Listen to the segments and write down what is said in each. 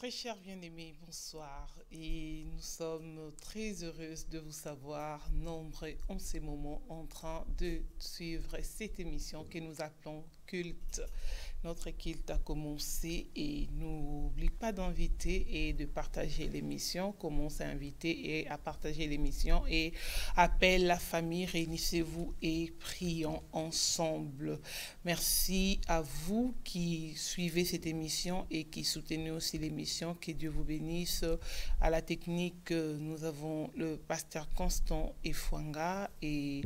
Très chers bien-aimés, bonsoir et nous sommes très heureuses de vous savoir nombreux en ces moments en train de suivre cette émission que nous appelons Culte. Notre culte a commencé et n'oublie pas d'inviter et de partager l'émission. Commence à inviter et à partager l'émission et appelle la famille, réunissez-vous et prions ensemble. Merci à vous qui suivez cette émission et qui soutenez aussi l'émission. Que Dieu vous bénisse. À la technique, nous avons le pasteur Constant Efwanga et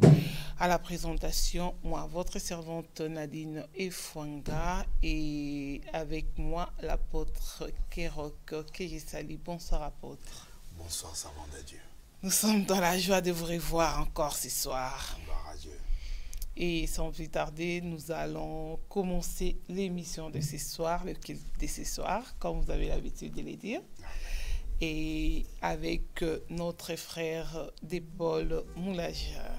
à la présentation, moi, votre servante Nadine Efwanga et avec moi l'apôtre Kerok Kejesali. Bonsoir apôtre. Bonsoir servant de Dieu. Nous sommes dans la joie de vous revoir encore ce soir. Gloire à Dieu. Et sans plus tarder, nous allons commencer l'émission de ce soir, le culte de ce soir, comme vous avez l'habitude de le dire. Et avec notre frère Paul Moulaja.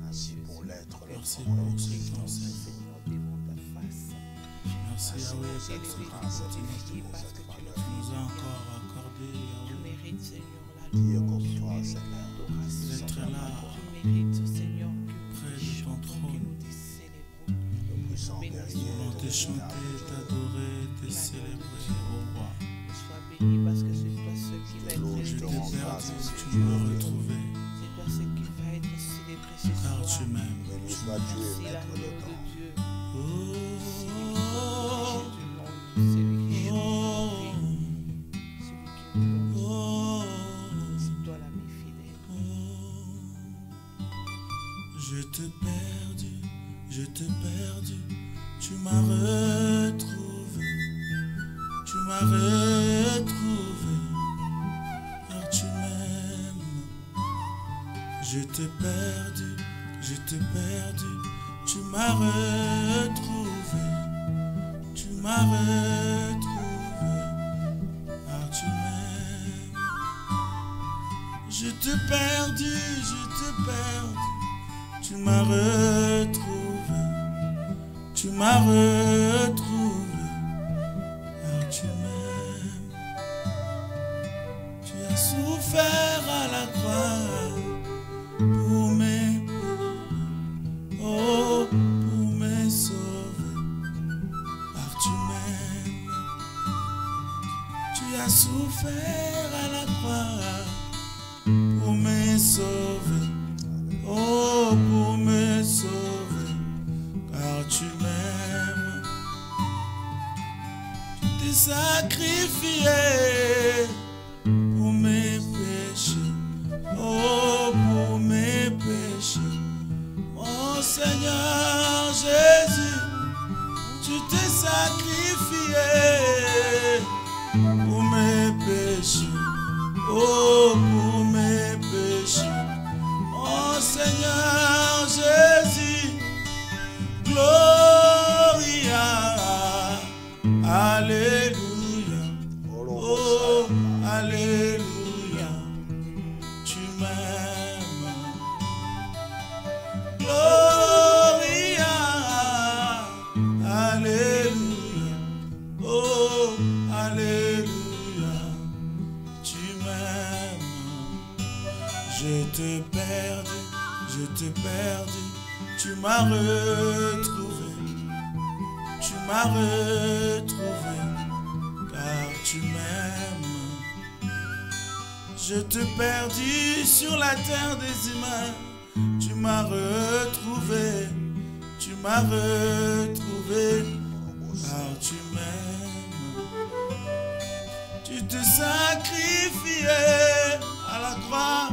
Merci pour l'être, merci pour ce temps, Seigneur, devant ta face. merci Yahweh Parce que tu nous a encore accordé Yahweh mérites, Seigneur, la Qui est louange, comme tu toi, mérites Seigneur. l'adoration. d'être là Tu mérites, Seigneur, que près nous de ton chantons, que trône. nous te célébrons. le puissant guerrier. Nous te chanter, t'adorer, te célébrer au roi. Sois béni parce que c'est toi ce qui va être Je élevé. t'ai rends grâce, perdu, tu Seigneur. m'as retrouvé, C'est toi ce qui va être célébré ce car soir. tu m'aimes. Béni soit Dieu, Merci maître l'amour de de temps. Dieu. Oh, Celui du nom de celui qui est oh, celui qui nous donne. oh, C'est toi l'ami fidèle. je t'ai perdu, tu m'as retrouvé, car tu m'aimes. Je t'ai perdu, tu m'as retrouvé, car tu m'aimes. Je t'ai perdu, tu m'as retrouvé, car tu m'aimes. Tu as souffert à la croix pour mes péchés, oh, pour me sauver, car tu m'aimes. Tu as souffert à la croix pour me sauver, oh, pour me sauver, car tu m'aimes. Tu t'es sacrifié pour mes péchés, oh, pour mes péchés. Mon Seigneur Jésus, tu t'es sacrifié pour mes péchés, oh, pour mes péchés. Mon Seigneur Jésus, Gloria, Alléluia, oh, Alléluia, tu m'aimes. Gloria, Alléluia, oh, Alléluia, tu m'aimes. Je t'ai perdu, tu m'as retrouvé, car tu m'aimes. Je t'ai perdu sur la terre des humains, tu m'as retrouvé, car tu m'aimes. Tu te sacrifiais à la croix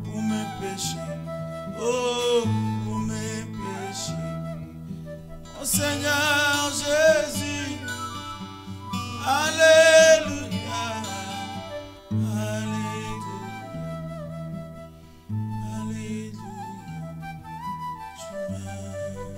pour mes péchés, oh, pour mes péchés. Mon Seigneur Jésus, Alléluia, Alléluia, Alléluia, tu m'aimes.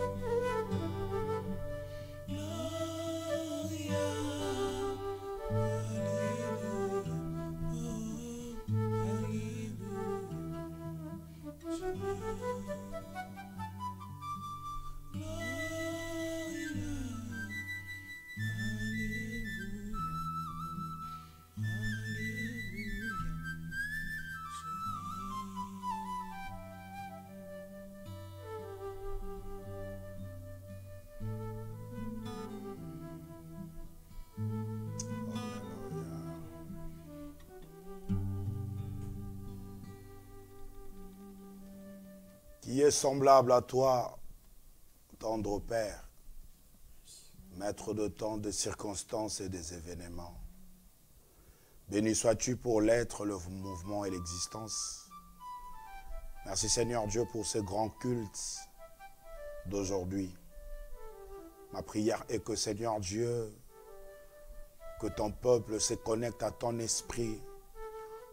est semblable à toi, tendre Père, maître de temps, des circonstances et des événements. Béni sois-tu pour l'être, le mouvement et l'existence. Merci Seigneur Dieu pour ce grand culte d'aujourd'hui. Ma prière est que Seigneur Dieu, que ton peuple se connecte à ton esprit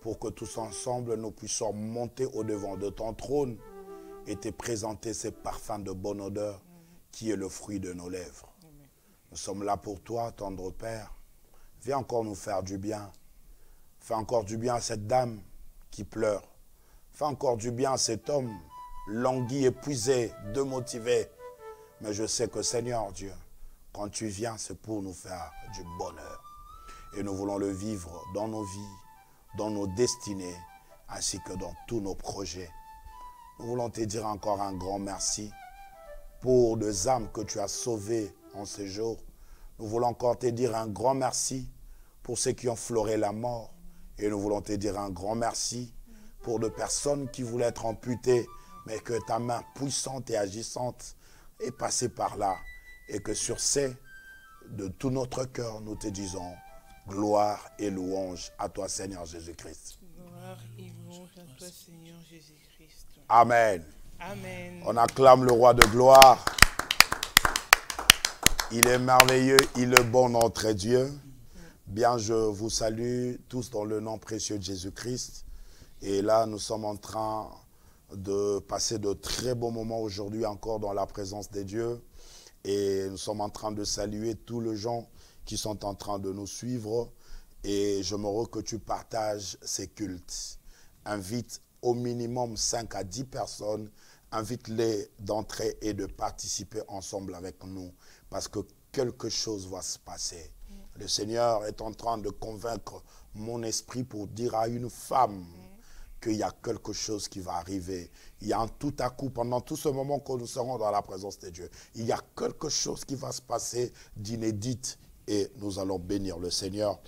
pour que tous ensemble nous puissions monter au-devant de ton trône et te présenter ce parfum de bonne odeur qui est le fruit de nos lèvres. Nous sommes là pour toi, tendre Père. Viens encore nous faire du bien. Fais encore du bien à cette dame qui pleure. Fais encore du bien à cet homme langui, épuisé, démotivé. Mais je sais que Seigneur Dieu, quand tu viens, c'est pour nous faire du bonheur. Et nous voulons le vivre dans nos vies, dans nos destinées, ainsi que dans tous nos projets. Nous voulons te dire encore un grand merci pour les âmes que tu as sauvées en ces jours. Nous voulons encore te dire un grand merci pour ceux qui ont fleuré la mort. Et nous voulons te dire un grand merci pour de personnes qui voulaient être amputées, mais que ta main puissante et agissante est passée par là. Et que sur ces, de tout notre cœur, nous te disons gloire et louange à toi, Seigneur Jésus-Christ. Gloire et louange à toi, Seigneur Jésus-Christ. Amen. Amen. On acclame le roi de gloire. Il est merveilleux, il est bon, notre Dieu. Bien, je vous salue tous dans le nom précieux de Jésus-Christ. Et là, nous sommes en train de passer de très beaux moments aujourd'hui encore dans la présence de Dieu. Et nous sommes en train de saluer tous les gens qui sont en train de nous suivre. Et j'aimerais que tu partages ces cultes. Invite au minimum 5 à 10 personnes. Invite-les d'entrer et de participer ensemble avec nous. Parce que quelque chose va se passer. Le Seigneur est en train de convaincre mon esprit pour dire à une femme qu'il y a quelque chose qui va arriver. Il y a un tout à coup, pendant tout ce moment que nous serons dans la présence de Dieu, il y a quelque chose qui va se passer d'inédit et nous allons bénir le Seigneur.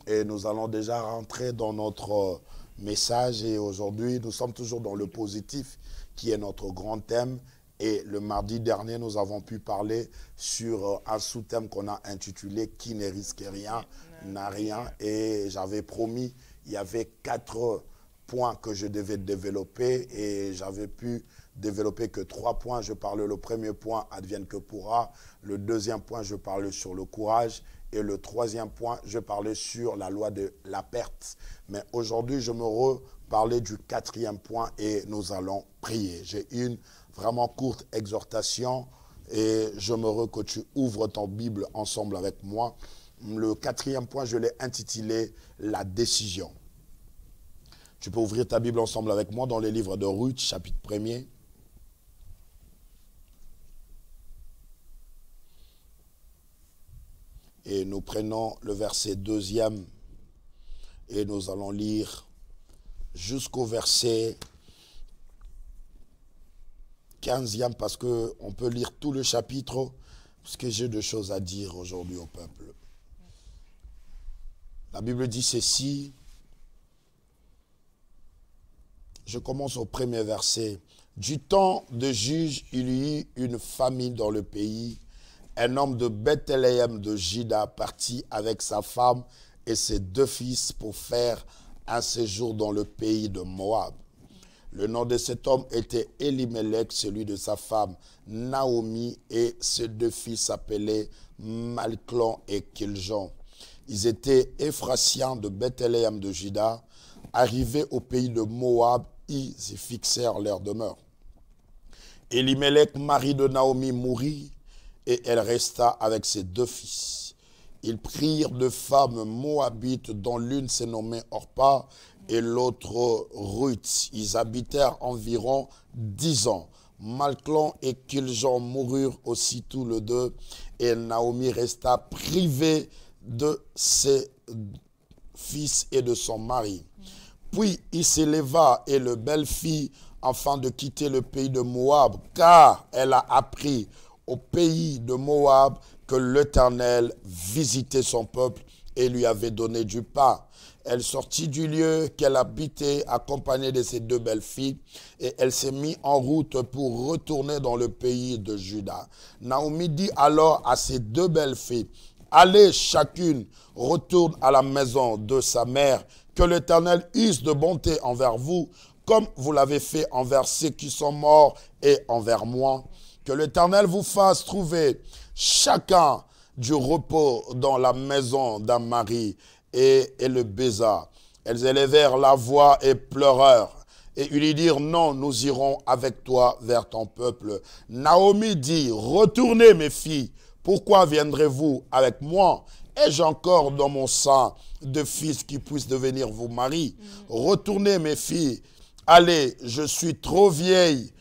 Et nous allons déjà rentrer dans notre message et aujourd'hui, nous sommes toujours dans le positif qui est notre grand thème. Et le mardi dernier, nous avons pu parler sur un sous-thème qu'on a intitulé « Qui ne risque rien, n'a rien ». Et j'avais promis, il y avait 4 points que je devais développer et j'avais pu développer que 3 points. Je parlais le premier point, advienne que pourra. Le deuxième point, je parlais sur le courage. Et le troisième point, je parlais sur la loi de la perte. Mais aujourd'hui, je me reparlais du 4e point et nous allons prier. J'ai une vraiment courte exhortation et j'aimerais que tu ouvres ton Bible ensemble avec moi. Le 4e point, je l'ai intitulé « La décision ». Tu peux ouvrir ta Bible ensemble avec moi dans les livres de Ruth, chapitre 1er. Et nous prenons le verset 2e et nous allons lire jusqu'au verset 15e parce qu'on peut lire tout le chapitre parce que j'ai 2 choses à dire aujourd'hui au peuple. La Bible dit ceci. Je commence au 1er verset. Du temps de Juge, il y eut une famine dans le pays. Un homme de Bethléem de Juda partit avec sa femme et ses 2 fils pour faire un séjour dans le pays de Moab. Le nom de cet homme était Elimelech, celui de sa femme Naomi, et ses 2 fils s'appelaient Malclon et Kiljon. Ils étaient Éphrasiens de Bethléem de Juda. Arrivés au pays de Moab, ils y fixèrent leur demeure. Elimelech, mari de Naomi, mourut et elle resta avec ses 2 fils. Ils prirent 2 femmes moabites, dont l'une se nommait Orpa et l'autre Ruth. Ils habitèrent environ 10 ans. Malclon et Kiljon moururent aussi tous les 2 et Naomi resta privée de ses fils et de son mari. Puis il s'éleva et le belle-fille afin de quitter le pays de Moab, car elle a appris au pays de Moab que l'Éternel visitait son peuple et lui avait donné du pain. Elle sortit du lieu qu'elle habitait, accompagnée de ses 2 belles filles, et elle s'est mise en route pour retourner dans le pays de Juda. Naomi dit alors à ses 2 belles filles, « Allez, chacune, retourne à la maison de sa mère, que l'Éternel use de bonté envers vous, comme vous l'avez fait envers ceux qui sont morts et envers moi. Que l'Éternel vous fasse trouver chacun du repos dans la maison d'un mari. » Et le baisa. Elles élevèrent la voix et pleurèrent. Et ils lui dirent, non, nous irons avec toi vers ton peuple. Naomi dit, retournez mes filles, pourquoi viendrez-vous avec moi? Ai-je encore dans mon sein de fils qui puissent devenir vos maris? Retournez mes filles, allez, je suis trop vieille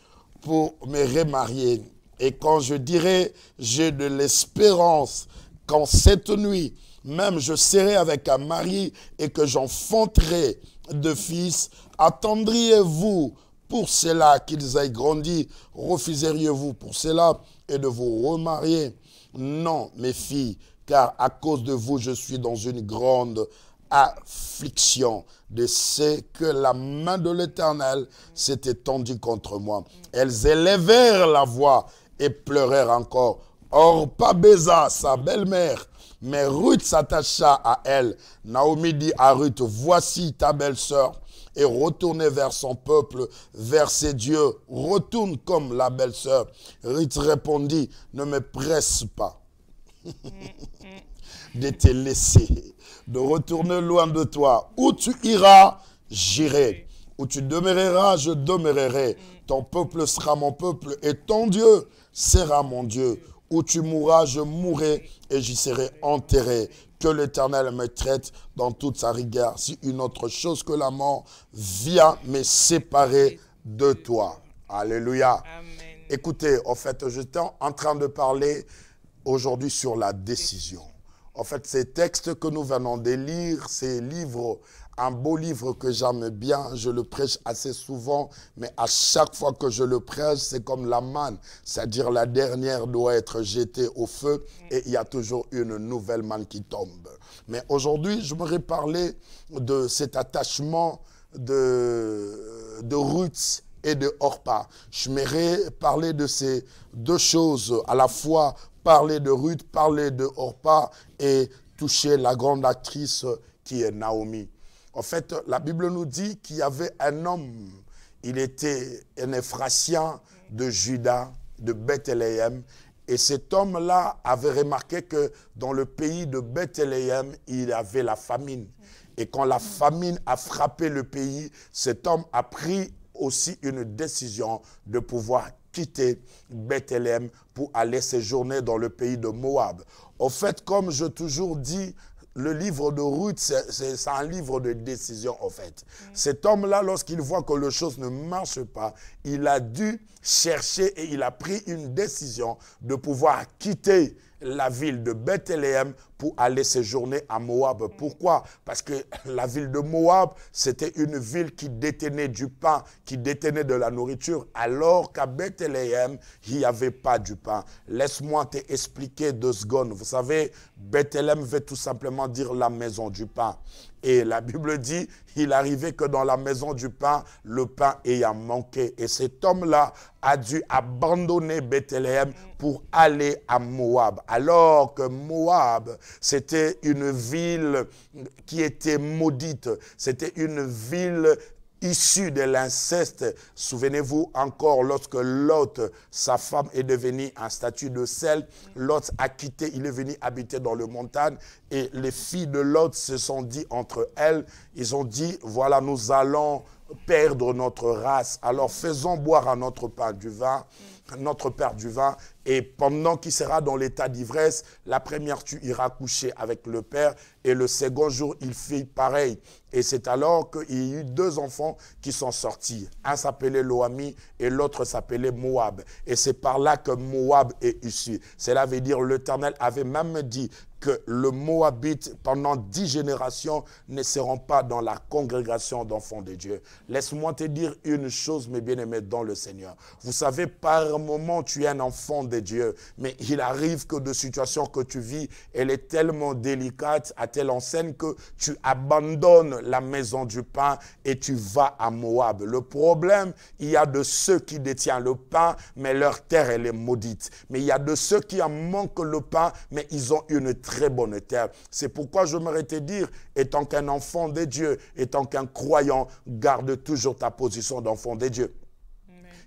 pour me remarier. Et quand je dirai, j'ai de l'espérance qu'en cette nuit, même je serai avec un mari et que j'enfanterai de fils, attendriez-vous pour cela qu'ils aient grandi? Refuseriez-vous pour cela et de vous remarier? Non, mes filles, car à cause de vous, je suis dans une grande affliction de ce que la main de l'Éternel s'est étendue contre moi. Elles élevèrent la voix et pleurèrent encore. Orpa baisa sa belle-mère, mais Ruth s'attacha à elle. Naomi dit à Ruth, voici ta belle-sœur, et retournez vers son peuple, vers ses dieux. Retourne comme la belle-sœur. Ruth répondit, ne me presse pas de te laisser, de retourner loin de toi. Où tu iras, j'irai. Où tu demeureras, je demeurerai. Ton peuple sera mon peuple, et ton Dieu sera mon Dieu. Où tu mourras, je mourrai et j'y serai enterré. Que l'Éternel me traite dans toute sa rigueur. Si une autre chose que la mort vient me séparer de toi. Alléluia. Amen. Écoutez, en fait, j'étais en train de parler aujourd'hui sur la décision. En fait, ces textes que nous venons de lire, ces livres, un beau livre que j'aime bien, je le prêche assez souvent, mais à chaque fois que je le prêche, c'est comme la manne, c'est-à-dire la dernière doit être jetée au feu et il y a toujours une nouvelle manne qui tombe. Mais aujourd'hui, je voudrais parler de cet attachement de Ruth et de Orpa. Je voudrais parler de ces 2 choses, à la fois parler de Ruth, parler de Orpa et toucher la grande actrice qui est Naomi. En fait, la Bible nous dit qu'il y avait un homme, il était un Ephratien de Juda, de Bethléem, et cet homme-là avait remarqué que dans le pays de Bethléem, il y avait la famine. Et quand la famine a frappé le pays, cet homme a pris aussi une décision de pouvoir quitter Bethléem pour aller séjourner dans le pays de Moab. En fait, comme je toujours dis, le livre de Ruth, c'est un livre de décision en fait. Cet homme-là, lorsqu'il voit que les choses ne marchent pas, il a dû chercher et il a pris une décision de pouvoir quitter la ville de Bethléem pour aller séjourner à Moab. Pourquoi? Parce que la ville de Moab, c'était une ville qui détenait du pain, qui détenait de la nourriture, alors qu'à Bethléem, il n'y avait pas du pain. Laisse-moi t'expliquer 2 secondes. Vous savez, Bethléem veut tout simplement dire la maison du pain. Et la Bible dit, il arrivait que dans la maison du pain, le pain ayant manqué. Et cet homme-là a dû abandonner Bethléem pour aller à Moab. Alors que Moab, c'était une ville qui était maudite. C'était une ville issue de l'inceste. Souvenez-vous encore, lorsque Lot, sa femme, est devenue un statut de sel, Lot a quitté, il est venu habiter dans les montagnes, et les filles de Lot se sont dit entre elles, ils ont dit, voilà, nous allons perdre notre race, alors faisons boire à notre père du vin, et pendant qu'il sera dans l'état d'ivresse, la première tu iras coucher avec le père, et le second jour il fit pareil. Et c'est alors qu'il y a eu 2 enfants qui sont sortis. Un s'appelait Loami et l'autre s'appelait Moab. Et c'est par là que Moab est issu. Cela veut dire l'Éternel avait même dit que le Moabite, pendant 10 générations, ne seront pas dans la congrégation d'enfants de Dieu. Laisse-moi te dire une chose, mes bien-aimés, dans le Seigneur. Vous savez, par moment, tu es un enfant de Dieu, mais il arrive que de situations que tu vis, elle est tellement délicate, à telle enseigne que tu abandonnes la maison du pain et tu vas à Moab. Le problème, il y a de ceux qui détiennent le pain, mais leur terre, elle est maudite. Mais il y a de ceux qui en manquent le pain, mais ils ont une très bonne terre. C'est pourquoi j'aimerais te dire, étant qu'un enfant de Dieu, étant qu'un croyant, garde toujours ta position d'enfant de Dieu.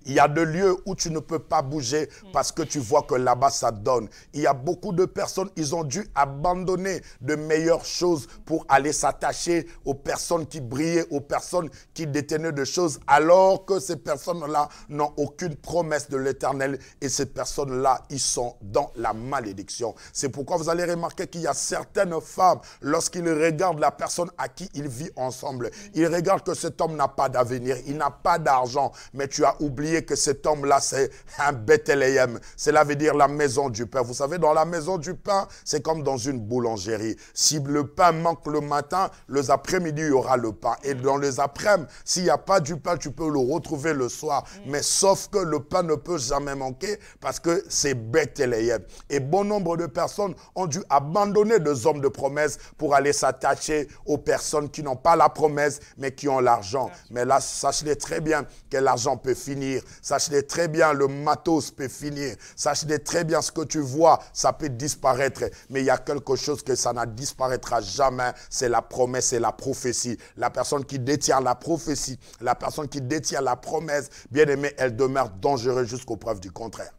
Il y a des lieux où tu ne peux pas bouger parce que tu vois que là-bas, ça donne. Il y a beaucoup de personnes, ils ont dû abandonner de meilleures choses pour aller s'attacher aux personnes qui brillaient, aux personnes qui détenaient de choses, alors que ces personnes-là n'ont aucune promesse de l'Éternel. Et ces personnes-là, ils sont dans la malédiction. C'est pourquoi vous allez remarquer qu'il y a certaines femmes, lorsqu'ils regardent la personne à qui ils vivent ensemble, ils regardent que cet homme n'a pas d'avenir, il n'a pas d'argent, mais tu as oublié que cet homme-là, c'est un Bethléem. Cela veut dire la maison du pain. Vous savez, dans la maison du pain, c'est comme dans une boulangerie. Si le pain manque le matin, les après-midi, il y aura le pain. Et dans les après-midi, s'il n'y a pas du pain, tu peux le retrouver le soir. Mais sauf que le pain ne peut jamais manquer parce que c'est Bethléem. Et bon nombre de personnes ont dû abandonner des hommes de promesse pour aller s'attacher aux personnes qui n'ont pas la promesse, mais qui ont l'argent. Mais là, sachez très bien que l'argent peut finir. Sachez très bien, le matos peut finir. Sachez très bien ce que tu vois, ça peut disparaître. Mais il y a quelque chose que ça ne disparaîtra jamais. C'est la promesse et la prophétie. La personne qui détient la prophétie, la personne qui détient la promesse, bien aimé, elle demeure dangereuse jusqu'aux preuves du contraire.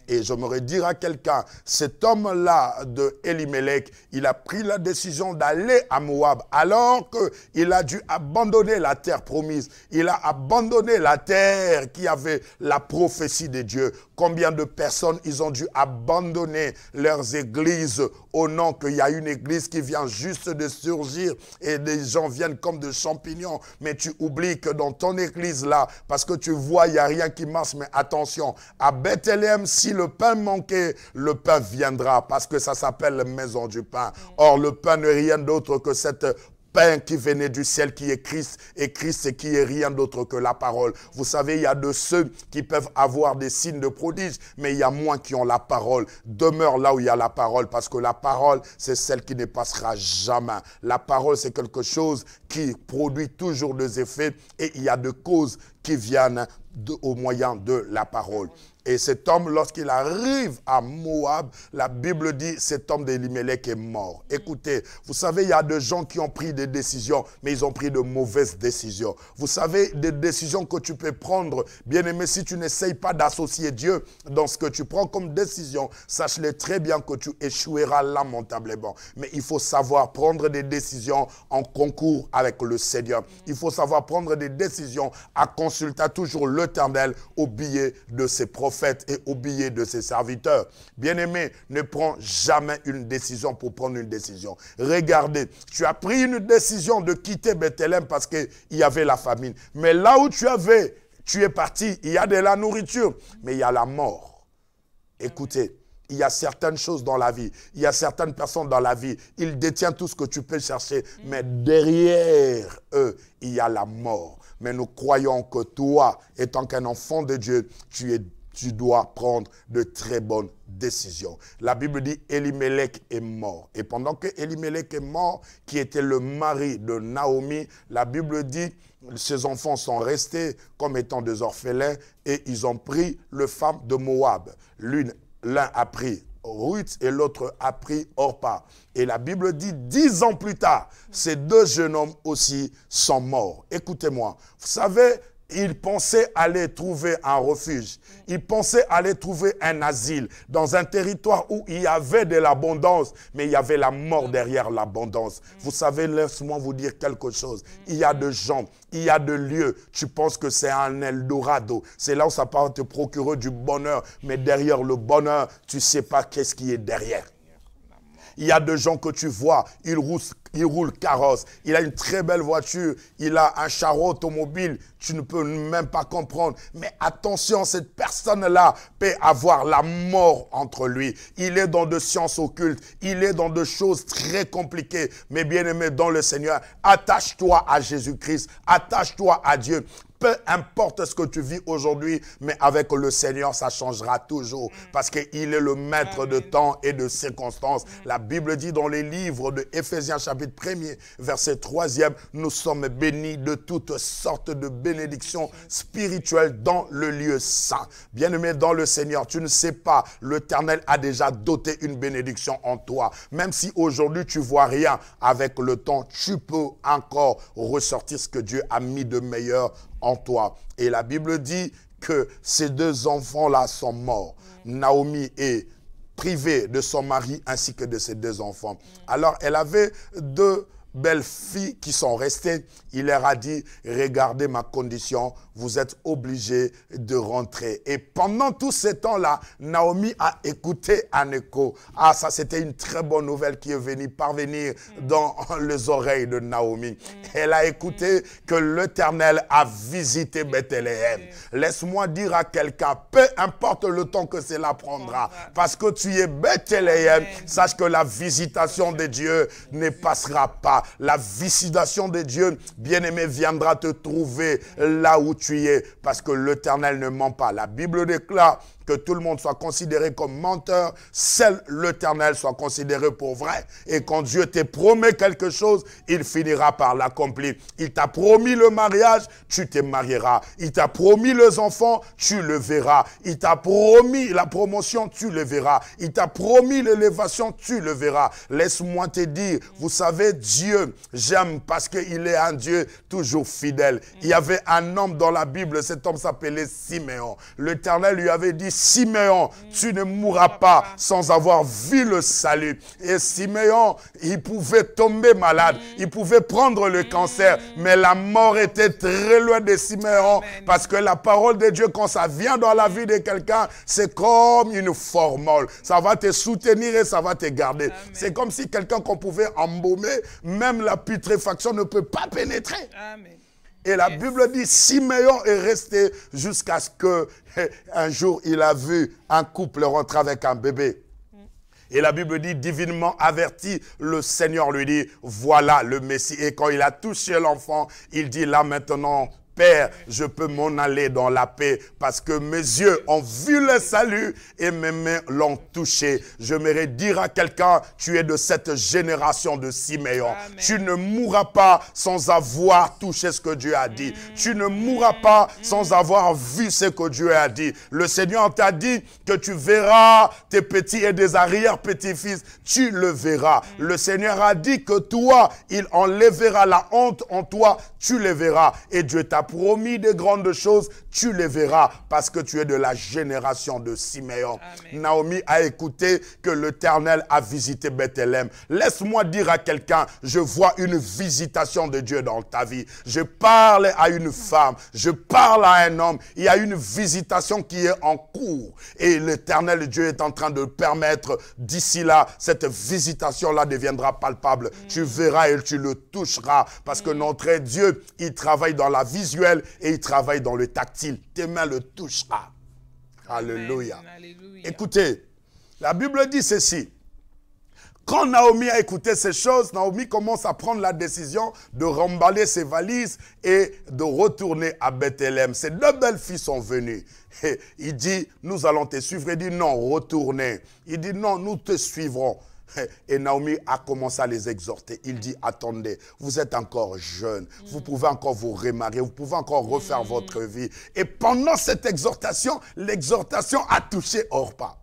Et j'aimerais dire à quelqu'un, cet homme-là de Elimelech, il a pris la décision d'aller à Moab, alors qu'il a dû abandonner la terre promise. Il a abandonné la terre qui avait la prophétie de Dieu. Combien de personnes, ils ont dû abandonner leurs églises au nom qu'il y a une église qui vient juste de surgir et des gens viennent comme des champignons. Mais tu oublies que dans ton église-là, parce que tu vois, il n'y a rien qui marche, mais attention, à Bethléem, si le pain manquait, le pain viendra parce que ça s'appelle la maison du pain. Or, le pain n'est rien d'autre que cette pain qui venait du ciel, qui est Christ, et Christ, c'est qui est rien d'autre que la parole. Vous savez, il y a de ceux qui peuvent avoir des signes de prodiges, mais il y a moins qui ont la parole. Demeure là où il y a la parole, parce que la parole, c'est celle qui ne passera jamais. La parole, c'est quelque chose qui produit toujours des effets, et il y a des causes qui viennent au moyen de la parole. Et cet homme, lorsqu'il arrive à Moab, la Bible dit, cet homme d'Elimelech est mort. Écoutez, vous savez, il y a des gens qui ont pris des décisions, mais ils ont pris de mauvaises décisions. Vous savez, des décisions que tu peux prendre, bien aimé, si tu n'essayes pas d'associer Dieu dans ce que tu prends comme décision, sache-le très bien que tu échoueras lamentablement. Mais il faut savoir prendre des décisions en concours avec le Seigneur. Il faut savoir prendre des décisions à consulter toujours l'Éternel au billet de ses prophètes et au billet de ses serviteurs. Bien-aimé, ne prends jamais une décision pour prendre une décision. Regardez, tu as pris une décision de quitter Bethléem parce qu'il y avait la famine. Mais là où tu es parti, il y a de la nourriture, mais il y a la mort. Écoutez, il y a certaines choses dans la vie, il y a certaines personnes dans la vie, ils détiennent tout ce que tu peux chercher, mais derrière eux, il y a la mort. Mais nous croyons que toi, étant qu'un enfant de Dieu, tu dois prendre de très bonnes décisions. La Bible dit Elimelech est mort. Et pendant que Elimelech est mort, qui était le mari de Naomi, la Bible dit ses enfants sont restés comme étant des orphelins et ils ont pris les femmes de Moab. L'un a pris Ruth et l'autre a pris Orpa. Et la Bible dit 10 ans plus tard, ces deux jeunes hommes aussi sont morts. Écoutez-moi, vous savez, ils pensaient aller trouver un refuge. Ils pensaient aller trouver un asile dans un territoire où il y avait de l'abondance, mais il y avait la mort derrière l'abondance. Vous savez, laisse-moi vous dire quelque chose. Il y a des gens, il y a des lieux, tu penses que c'est un Eldorado. C'est là où ça peut te procurer du bonheur, mais derrière le bonheur, tu ne sais pas qu'est-ce qui est derrière. Il y a des gens que tu vois, ils roulent il roule carrosse, il a une très belle voiture, il a un char automobile, tu ne peux même pas comprendre. Mais attention, cette personne-là peut avoir la mort entre lui. Il est dans de sciences occultes, il est dans de choses très compliquées. Mais bien aimé dans le Seigneur, attache-toi à Jésus-Christ, attache-toi à Dieu. Peu importe ce que tu vis aujourd'hui, mais avec le Seigneur, ça changera toujours. Parce qu'il est le maître de temps et de circonstances. La Bible dit dans les livres de Éphésiens chapitre 1er, verset 3e, nous sommes bénis de toutes sortes de bénédictions spirituelles dans le lieu saint. Bien-aimé dans le Seigneur, tu ne sais pas, l'Éternel a déjà doté une bénédiction en toi. Même si aujourd'hui tu vois rien, avec le temps, tu peux encore ressortir ce que Dieu a mis de meilleur en toi. Et la Bible dit que ces deux enfants-là sont morts. Naomi est privée de son mari ainsi que de ses deux enfants. Alors, elle avait deux belles filles qui sont restées. Il leur a dit, regardez ma condition, vous êtes obligés de rentrer. Et pendant tout ce temps-là, Naomi a écouté un écho. Ah, ça c'était une très bonne nouvelle qui est venue parvenir dans les oreilles de Naomi. Elle a écouté que l'Éternel a visité Bethléem. Laisse-moi dire à quelqu'un, peu importe le temps que cela prendra, parce que tu es Bethléem, sache que la visitation de Dieu ne passera pas. La visitation de Dieu, bien-aimé, viendra te trouver là où tu es, parce que l'Éternel ne ment pas. La Bible déclare que tout le monde soit considéré comme menteur, seul l'Éternel soit considéré pour vrai. Et quand Dieu te promet quelque chose, il finira par l'accomplir. Il t'a promis le mariage, tu te marieras. Il t'a promis les enfants, tu le verras. Il t'a promis la promotion, tu le verras. Il t'a promis l'élévation, tu le verras. Laisse-moi te dire, vous savez, Dieu, j'aime parce qu'il est un Dieu toujours fidèle. Il y avait un homme dans la Bible, cet homme s'appelait Siméon. L'Éternel lui avait dit, Siméon, tu ne mourras pas sans avoir vu le salut. Et Siméon, il pouvait tomber malade, il pouvait prendre le cancer, mais la mort était très loin de Siméon, parce que la parole de Dieu, quand ça vient dans la vie de quelqu'un, c'est comme une formule. Ça va te soutenir et ça va te garder. C'est comme si quelqu'un qu'on pouvait embaumer, même la putréfaction ne peut pas pénétrer. Amen. Et la Bible dit, Siméon est resté jusqu'à ce qu'un jour, il a vu un couple rentrer avec un bébé. Et la Bible dit, divinement averti, le Seigneur lui dit, voilà le Messie. Et quand il a touché l'enfant, il dit, là maintenant, Père, je peux m'en aller dans la paix parce que mes yeux ont vu le salut et mes mains l'ont touché. J'aimerais dire à quelqu'un, tu es de cette génération de Siméon. Amen. Tu ne mourras pas sans avoir touché ce que Dieu a dit. Tu ne mourras pas sans avoir vu ce que Dieu a dit. Le Seigneur t'a dit que tu verras tes petits et des arrière-petits-fils. Tu le verras. Le Seigneur a dit que toi, il enlèvera la honte en toi. Tu le verras. Et Dieu t'a promis de grandes choses, tu les verras parce que tu es de la génération de Siméon. Amen. Naomi a écouté que l'Éternel a visité Bethléem. Laisse-moi dire à quelqu'un, je vois une visitation de Dieu dans ta vie. Je parle à une femme, je parle à un homme. Il y a une visitation qui est en cours et l'Éternel Dieu est en train de permettre d'ici là, cette visitation-là deviendra palpable. Tu verras et tu le toucheras parce que notre Dieu, il travaille dans la vision et il travaille dans le tactile. Tes mains le touchent. Alléluia. Écoutez, la Bible dit ceci. Quand Naomi a écouté ces choses, Naomi commence à prendre la décision de remballer ses valises et de retourner à Bethléem. Ses deux belles filles sont venues. Et il dit, nous allons te suivre. Il dit, non, retournez. Il dit, non, nous te suivrons. Et Naomi a commencé à les exhorter. Il dit, attendez, vous êtes encore jeunes, vous pouvez encore vous remarier, vous pouvez encore refaire votre vie. Et pendant cette exhortation, l'exhortation a touché Orpa.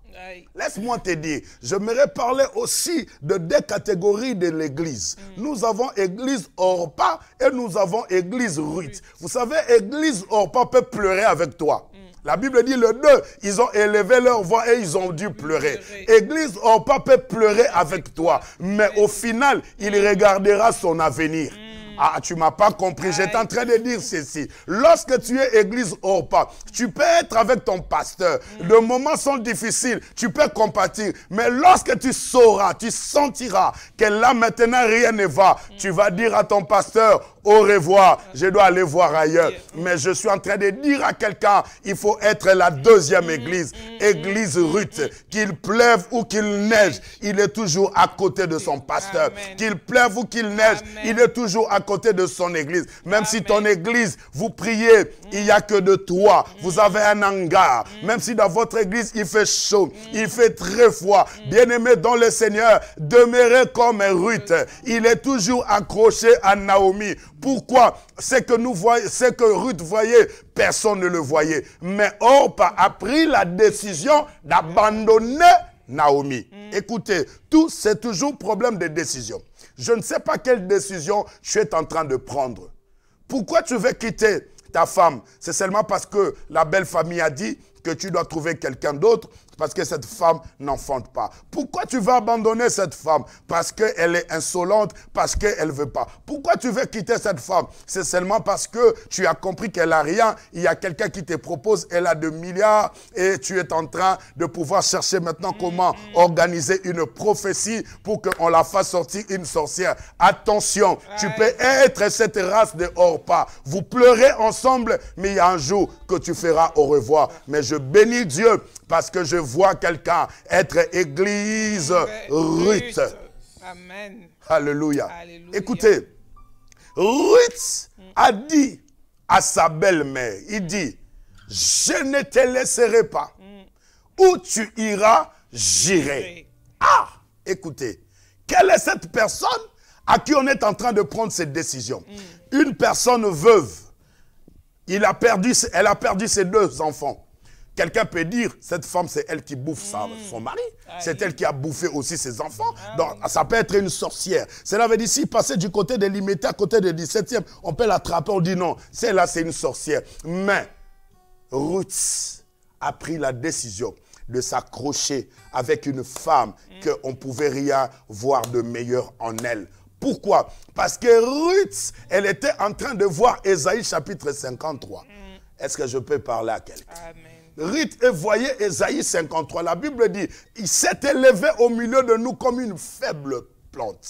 Laisse-moi te dire, j'aimerais parler aussi de deux catégories de l'église. Nous avons église Orpa et nous avons église Ruth. Vous savez, église Orpa peut pleurer avec toi. La Bible dit, les deux, ils ont élevé leur voix et ils ont dû pleurer. Église Orpa peut pleurer avec toi, mais au final, il regardera son avenir. Ah, tu ne m'as pas compris. J'étais en train de dire ceci. Lorsque tu es église Orpa, tu peux être avec ton pasteur. Les moments sont difficiles. Tu peux compatir. Mais lorsque tu sauras, tu sentiras que là maintenant rien ne va, tu vas dire à ton pasteur, au revoir, je dois aller voir ailleurs. Mais je suis en train de dire à quelqu'un, il faut être la deuxième église, église Ruth. Qu'il pleuve ou qu'il neige, il est toujours à côté de son pasteur. Qu'il pleuve ou qu'il neige, il est toujours à côté de son église. Même si ton église, vous priez, il n'y a que de toi. Vous avez un hangar. Même si dans votre église, il fait chaud, il fait très froid. Bien-aimé dans le Seigneur, demeurez comme Ruth. Il est toujours accroché à Naomi. Pourquoi? C'est que Ruth voyait, personne ne le voyait. Mais Orpa a pris la décision d'abandonner Naomi. Écoutez, tout c'est toujours problème de décision. Je ne sais pas quelle décision tu es en train de prendre. Pourquoi tu veux quitter ta femme? C'est seulement parce que la belle famille a dit que tu dois trouver quelqu'un d'autre, parce que cette femme n'enfante pas. Pourquoi tu vas abandonner cette femme? Parce qu'elle est insolente, parce qu'elle ne veut pas. Pourquoi tu veux quitter cette femme? C'est seulement parce que tu as compris qu'elle n'a rien. Il y a quelqu'un qui te propose, elle a 2 milliards et tu es en train de pouvoir chercher maintenant comment organiser une prophétie pour qu'on la fasse sortir une sorcière. Attention, tu peux être cette race de Orpa. Vous pleurez ensemble, mais il y a un jour que tu feras au revoir. Mais je bénis Dieu parce que je vois quelqu'un être église Ruth. Amen. Alléluia. Alléluia. Écoutez, Ruth a dit à sa belle-mère, il dit, je ne te laisserai pas. Où tu iras, j'irai. Ah, écoutez, quelle est cette personne à qui on est en train de prendre cette décision? Une personne veuve. Elle a perdu ses 2 enfants. Quelqu'un peut dire, cette femme, c'est elle qui bouffe son mari. C'est elle qui a bouffé aussi ses enfants. Donc, ça peut être une sorcière. Cela veut dire, si passer du côté de Limité à côté de 17e, on peut l'attraper, on dit non, celle-là, c'est une sorcière. Mais, Ruth a pris la décision de s'accrocher avec une femme qu'on ne pouvait rien voir de meilleur en elle. Pourquoi? Parce que Ruth, elle était en train de voir Ésaïe chapitre 53. Est-ce que je peux parler à quelqu'un? Amen. Ruth voyait Ésaïe 53. La Bible dit, il s'est élevé au milieu de nous comme une faible plante.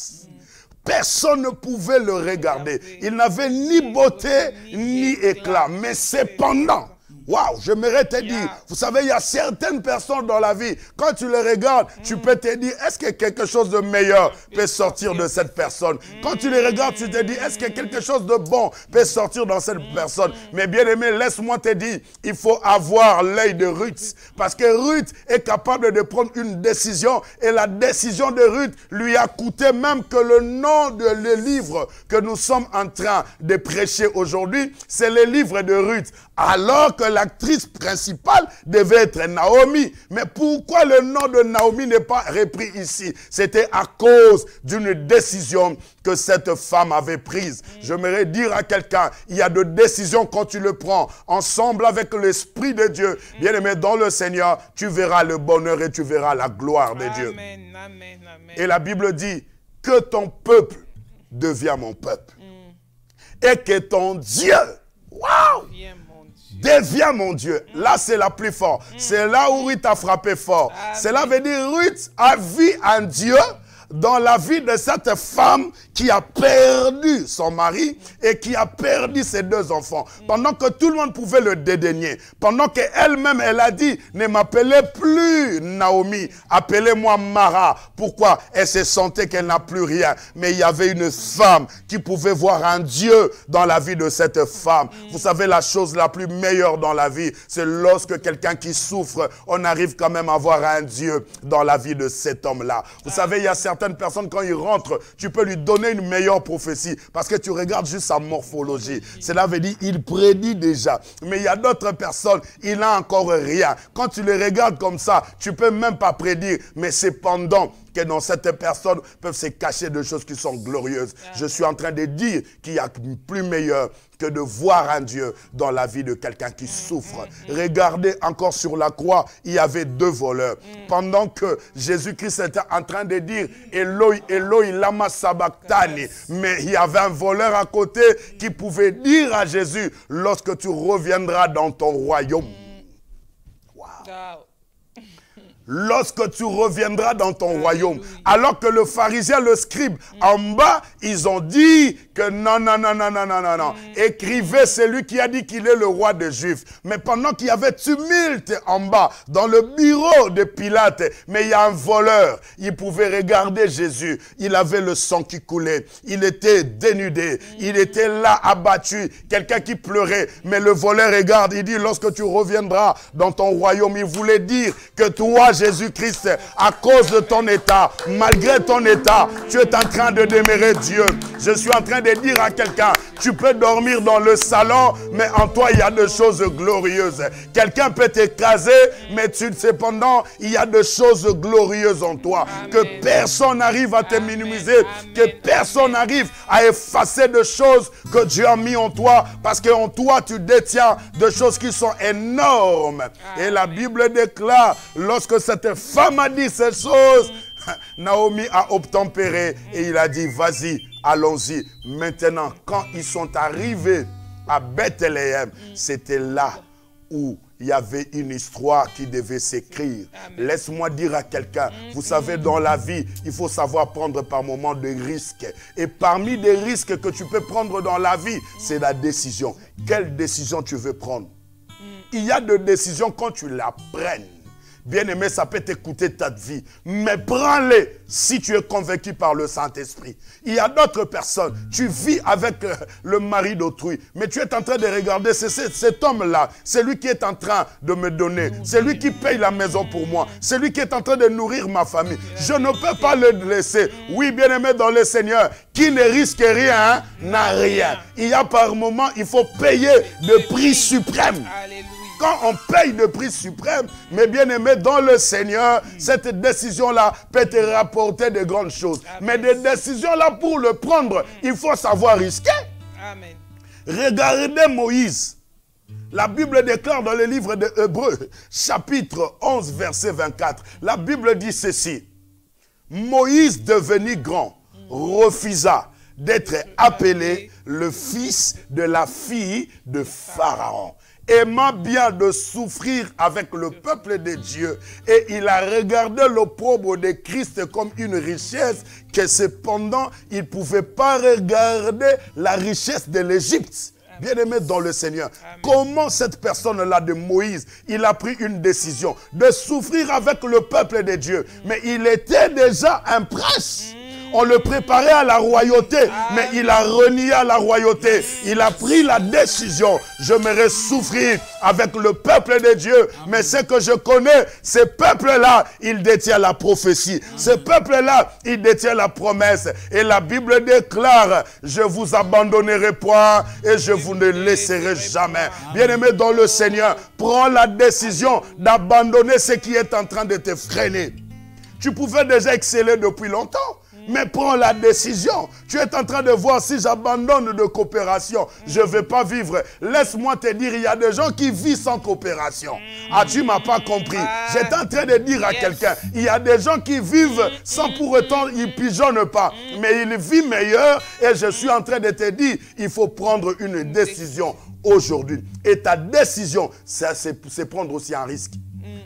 Personne ne pouvait le regarder. Il n'avait ni beauté, ni éclat. Mais cependant, waouh, j'aimerais te dire, vous savez, il y a certaines personnes dans la vie, quand tu les regardes, tu peux te dire, est-ce que quelque chose de meilleur peut sortir de cette personne? Quand tu les regardes, tu te dis, est-ce que quelque chose de bon peut sortir dans cette personne? Mais bien aimé, laisse-moi te dire, il faut avoir l'œil de Ruth. Parce que Ruth est capable de prendre une décision, et la décision de Ruth lui a coûté même que le nom de livre que nous sommes en train de prêcher aujourd'hui, c'est le livre de Ruth. Alors que l'actrice principale devait être Naomi. Mais pourquoi le nom de Naomi n'est pas repris ici? C'était à cause d'une décision que cette femme avait prise. J'aimerais dire à quelqu'un, il y a de décisions quand tu le prends ensemble avec l'Esprit de Dieu. Bien aimé dans le Seigneur, tu verras le bonheur et tu verras la gloire de Dieu. Amen, amen, amen. Et la Bible dit que ton peuple devient mon peuple. Et que ton Dieu, waouh, devient mon Dieu. Là, c'est la plus forte. C'est là où Ruth a frappé fort. Cela veut dire Ruth a vu un Dieu dans la vie de cette femme qui a perdu son mari et qui a perdu ses 2 enfants. Pendant que tout le monde pouvait le dédaigner. Pendant qu'elle-même, elle a dit, ne m'appelez plus Naomi, appelez-moi Mara. Pourquoi? Elle se sentait qu'elle n'a plus rien. Mais il y avait une femme qui pouvait voir un Dieu dans la vie de cette femme. Vous savez, la chose la plus meilleure dans la vie, c'est lorsque quelqu'un qui souffre, on arrive quand même à voir un Dieu dans la vie de cet homme-là. Vous savez, il y a certaines personnes, quand ils rentrent, tu peux lui donner une meilleure prophétie parce que tu regardes juste sa morphologie. Cela veut dire il prédit déjà. Mais il y a d'autres personnes, il n'a encore rien. Quand tu les regardes comme ça, tu peux même pas prédire. Mais cependant, que dans cette personne peuvent se cacher des choses qui sont glorieuses. Je suis en train de dire qu'il y a plus meilleur que de voir un Dieu dans la vie de quelqu'un qui souffre. Regardez encore sur la croix, il y avait 2 voleurs. Pendant que Jésus-Christ était en train de dire Eloi, Eloi, lama sabachthani. Mais il y avait un voleur à côté qui pouvait dire à Jésus, lorsque tu reviendras dans ton royaume. Wow. Lorsque tu reviendras dans ton royaume. Alors que le pharisien, le scribe, en bas, ils ont dit que non, non, non, non, non, non, non, non. Écrivez celui qui a dit qu'il est le roi des Juifs. Mais pendant qu'il y avait tumulte en bas, dans le bureau de Pilate, mais il y a un voleur. Il pouvait regarder Jésus. Il avait le sang qui coulait. Il était dénudé. Il était là, abattu. Quelqu'un qui pleurait. Mais le voleur regarde. Il dit, lorsque tu reviendras dans ton royaume, il voulait dire que toi, Jésus-Christ, à cause de ton état, malgré ton état, tu es en train de demeurer Dieu. Je suis en train de dire à quelqu'un, tu peux dormir dans le salon, mais en toi, il y a des choses glorieuses. Quelqu'un peut t'écraser, mais cependant, il y a des choses glorieuses en toi. Amen. Que personne n'arrive à te minimiser, que personne n'arrive à effacer des choses que Dieu a mis en toi, parce qu'en toi, tu détiens des choses qui sont énormes. Amen. Et la Bible déclare, lorsque cette femme a dit ces choses, Naomi a obtempéré et il a dit, vas-y, allons-y. Maintenant, quand ils sont arrivés à Bethléem, c'était là où il y avait une histoire qui devait s'écrire. Laisse-moi dire à quelqu'un, vous savez, dans la vie, il faut savoir prendre par moments des risques. Et parmi les risques que tu peux prendre dans la vie, c'est la décision. Quelle décision tu veux prendre? Il y a des décisions quand tu la prennes. Bien-aimé, ça peut te coûter ta vie. Mais prends-les si tu es convaincu par le Saint-Esprit. Il y a d'autres personnes. Tu vis avec le mari d'autrui. Mais tu es en train de regarder, c'est cet homme-là. C'est lui qui est en train de me donner. C'est lui qui paye la maison pour moi. C'est lui qui est en train de nourrir ma famille. Je ne peux pas le laisser. Oui, bien-aimé dans le Seigneur, qui ne risque rien, n'a rien. Il y a par moment, il faut payer le prix suprême. Alléluia. Quand on paye le prix suprême, mais bien aimé dans le Seigneur, cette décision-là peut te rapporter de grandes choses. Mais des décisions-là, pour le prendre, il faut savoir risquer. Amen. Regardez Moïse. La Bible déclare dans le livre de Hébreux, chapitre 11, verset 24. La Bible dit ceci. Moïse, devenu grand, refusa d'être appelé le fils de la fille de Pharaon, aimant bien de souffrir avec le peuple de Dieu. Et il a regardé l'opprobre de Christ comme une richesse, que cependant, il ne pouvait pas regarder la richesse de l'Égypte. Bien-aimé dans le Seigneur, amen. Comment cette personne-là de Moïse, il a pris une décision de souffrir avec le peuple de Dieu. Mais il était déjà un prince. On le préparait à la royauté, mais il a renié à la royauté. Il a pris la décision. J'aimerais souffrir avec le peuple de Dieu. Mais ce que je connais, ce peuple-là, il détient la prophétie. Ce peuple-là, il détient la promesse. Et la Bible déclare, je vous abandonnerai point et je vous ne laisserai jamais. Bien-aimé dans le Seigneur, prends la décision d'abandonner ce qui est en train de te freiner. Tu pouvais déjà exceller depuis longtemps. Mais prends la décision. Tu es en train de voir, si j'abandonne de coopération, je ne vais pas vivre. Laisse-moi te dire, il y a des gens qui vivent sans coopération. Ah, tu ne m'as pas compris. J'étais en train de dire à quelqu'un, il y a des gens qui vivent sans pour autant, ils ne pigeonnent pas. Mais ils vivent meilleur et je suis en train de te dire, il faut prendre une décision aujourd'hui. Et ta décision, c'est prendre aussi un risque.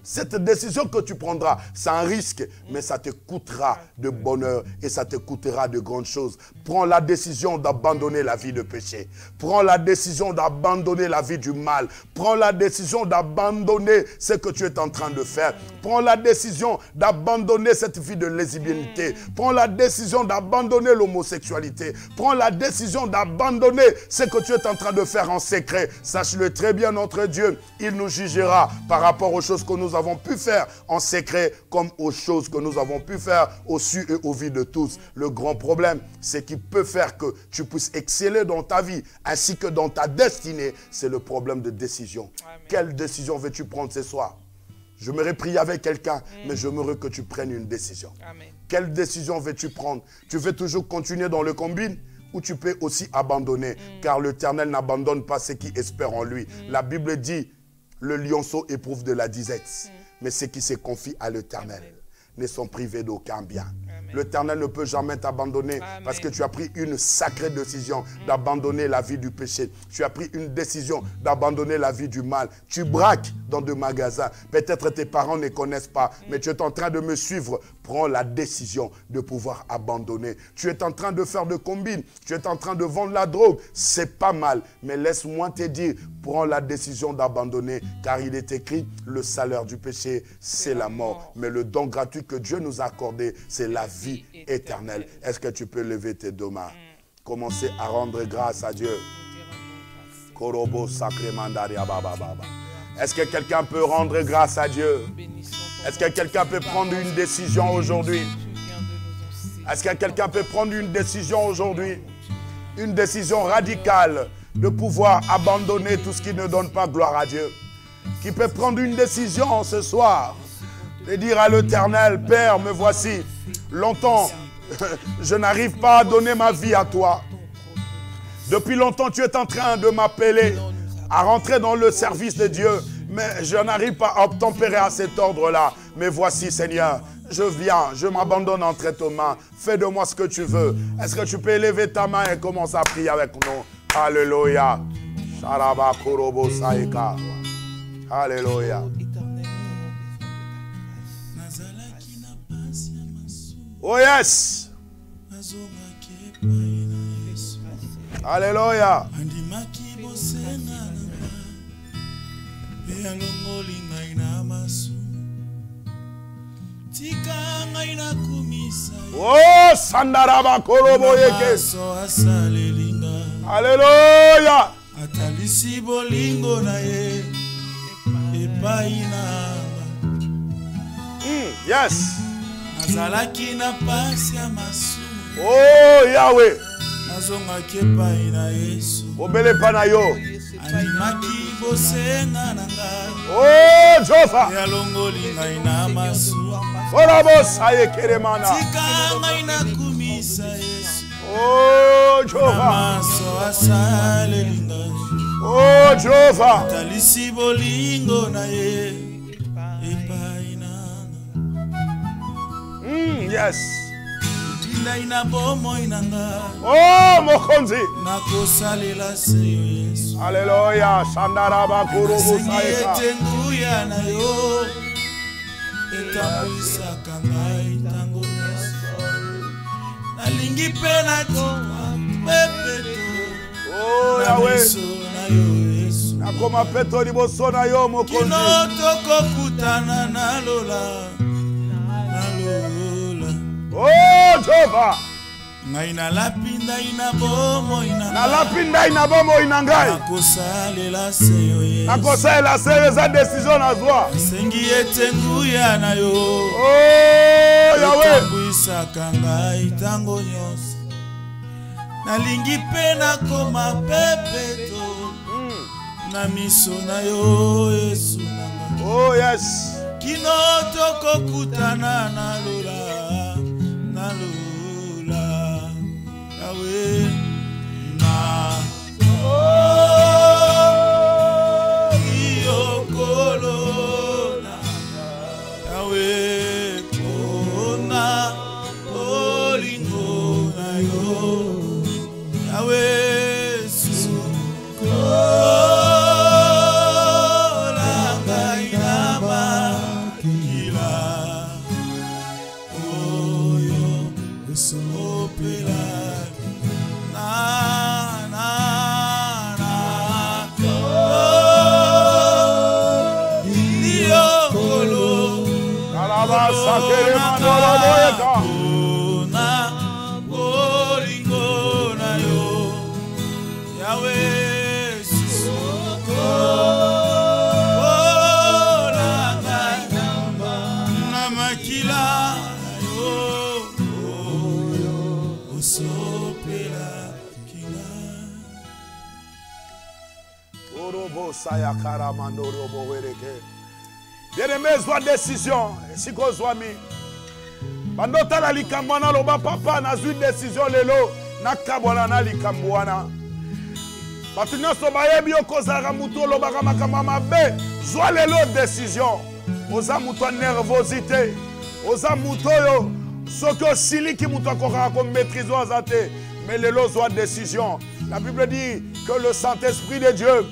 Cette décision que tu prendras, c'est un risque, mais ça te coûtera de bonheur et ça te coûtera de grandes choses. Prends la décision d'abandonner la vie de péché. Prends la décision d'abandonner la vie du mal. Prends la décision d'abandonner ce que tu es en train de faire. Prends la décision d'abandonner cette vie de lesbiennité. Prends la décision d'abandonner l'homosexualité. Prends la décision d'abandonner ce que tu es en train de faire en secret. Sache-le très bien, notre Dieu, il nous jugera par rapport aux choses que nous avons pu faire en secret comme aux choses que nous avons pu faire au su et au vu de tous. Le grand problème, c'est qu'il peut faire que tu puisses exceller dans ta vie ainsi que dans ta destinée. C'est le problème de décision. Amen. Quelle décision veux-tu prendre ce soir? J'aimerais prier avec quelqu'un, mais j'aimerais que tu prennes une décision. Amen. Quelle décision veux-tu prendre? Tu veux toujours continuer dans le combine ou tu peux aussi abandonner? Car l'Éternel n'abandonne pas ceux qui espèrent en lui. La Bible dit, le lionceau éprouve de la disette. Mais ceux qui se confient à l'Éternel ne sont privés d'aucun bien. L'Éternel ne peut jamais t'abandonner parce que tu as pris une sacrée décision d'abandonner la vie du péché. Tu as pris une décision d'abandonner la vie du mal. Tu braques dans des magasins. Peut-être tes parents ne connaissent pas, mais tu es en train de me suivre. Prends la décision de pouvoir abandonner. Tu es en train de faire de combines. Tu es en train de vendre la drogue. C'est pas mal. Mais laisse-moi te dire, prends la décision d'abandonner. Car il est écrit, le salaire du péché, c'est la mort. Mais le don gratuit que Dieu nous a accordé, c'est la vie éternelle. Est-ce que tu peux lever tes deux mains? Commencez à rendre grâce à Dieu. Korobo sacré mandaria baba baba. Est-ce que quelqu'un peut rendre grâce à Dieu? Est-ce que quelqu'un peut prendre une décision aujourd'hui? Est-ce que quelqu'un peut prendre une décision aujourd'hui? Une décision radicale de pouvoir abandonner tout ce qui ne donne pas gloire à Dieu. Qui peut prendre une décision ce soir de dire à l'Éternel, Père, me voici. Longtemps, je n'arrive pas à donner ma vie à toi. Depuis longtemps, tu es en train de m'appeler à rentrer dans le service de Dieu. Mais je n'arrive pas à obtempérer à cet ordre-là. Mais voici, Seigneur, je viens, je m'abandonne entre tes mains. Fais de moi ce que tu veux. Est-ce que tu peux élever ta main et commencer à prier avec nous? Alléluia. Sharaba Kurobo Saïka. Alléluia. Oh yes. Alléluia. Oh, Sandaraba Korobo Yeke. Alléluia. Atalisi bolingo na ye epaina. Yes. Nazalaki na pasi ya masumu. Oh, Yahweh. Nazongaki epaina Yesu. Obele panayo. Animaki bosenga na ngai. Oh, Jova. Yalongoli ngai na masumu. Orabo saye keremana. Tika ngai na kumisa Yesu. Oh, Jova. Maso asale ngai. Oh, Jova. Talisi bolingo na ye epaina. Yes. Tinda ina bomo inanga. Oh, Mokonzi. Nakosalela se Yesu. Alléluia. Sandaraba Kurobo Saika. Senguya na yo. Etambulisaka ngai tango nyonso. Nalingi pe natima pepeto. Oh, Yahweh. Na yo Yesu. Nakoma peto liboso na yo Mokonzi. Kino tokokutana na lola. Oh, Jehova. Ngai na lapinda ina bomo ina. Na lapinda ina bomo ina ngai. Nakosalela seyo Yesu. Nakosalela seyo za décision na zwa. Sengi ete nguya na yo. Oh, Yahweh. Etambuisaka ngai tango nyonso. Nalingi pe nakoma pepeto. Na miso na yo Yesu nanga. Oh, yes. Kino tokokutana na lola. Na lola. Yahweh. Na. Oh. Iyokolo. Yahweh. Kona. Olingo na yo. Yahweh. Suko. Bien-aimé, zwa décision. Si ko zwami. Bandota la likambwana loba papa na zwi décision lelo na kabwana na likambwana. Batu nyonso bayebi okozala mutu olobaka makambo mabe. Zwa lelo décision. Oza mutu nervosité. Oza mutu oyo soki osiliki mutu akokaka ko maîtriser azate. Mais lelo zwa décision. La Bible dit que le Saint-Esprit de Dieu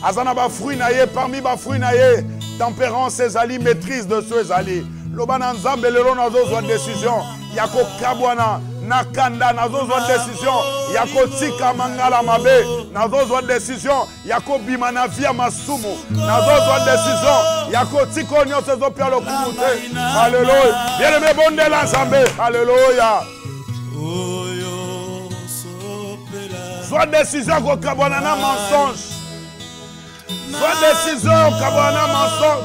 azana ba fruit na ye parmi ba fruit na ye tempérance ezali maîtrise de ceux ezali. Lobana nzambe lelo nazo zwa décision. Yako kabwana nakanda nazo zwa décision. Yako tika mangala mabe nazo zwa décision. Yako bima na via masumu nazo zwa décision. Yako tiko nyonso zo pia lokumute. Alléluia. Bien-aimé bonde la nzambe. Alléluia. Soit décision ko kabwana na mensonge. Soit décision ko kabwana mensonge.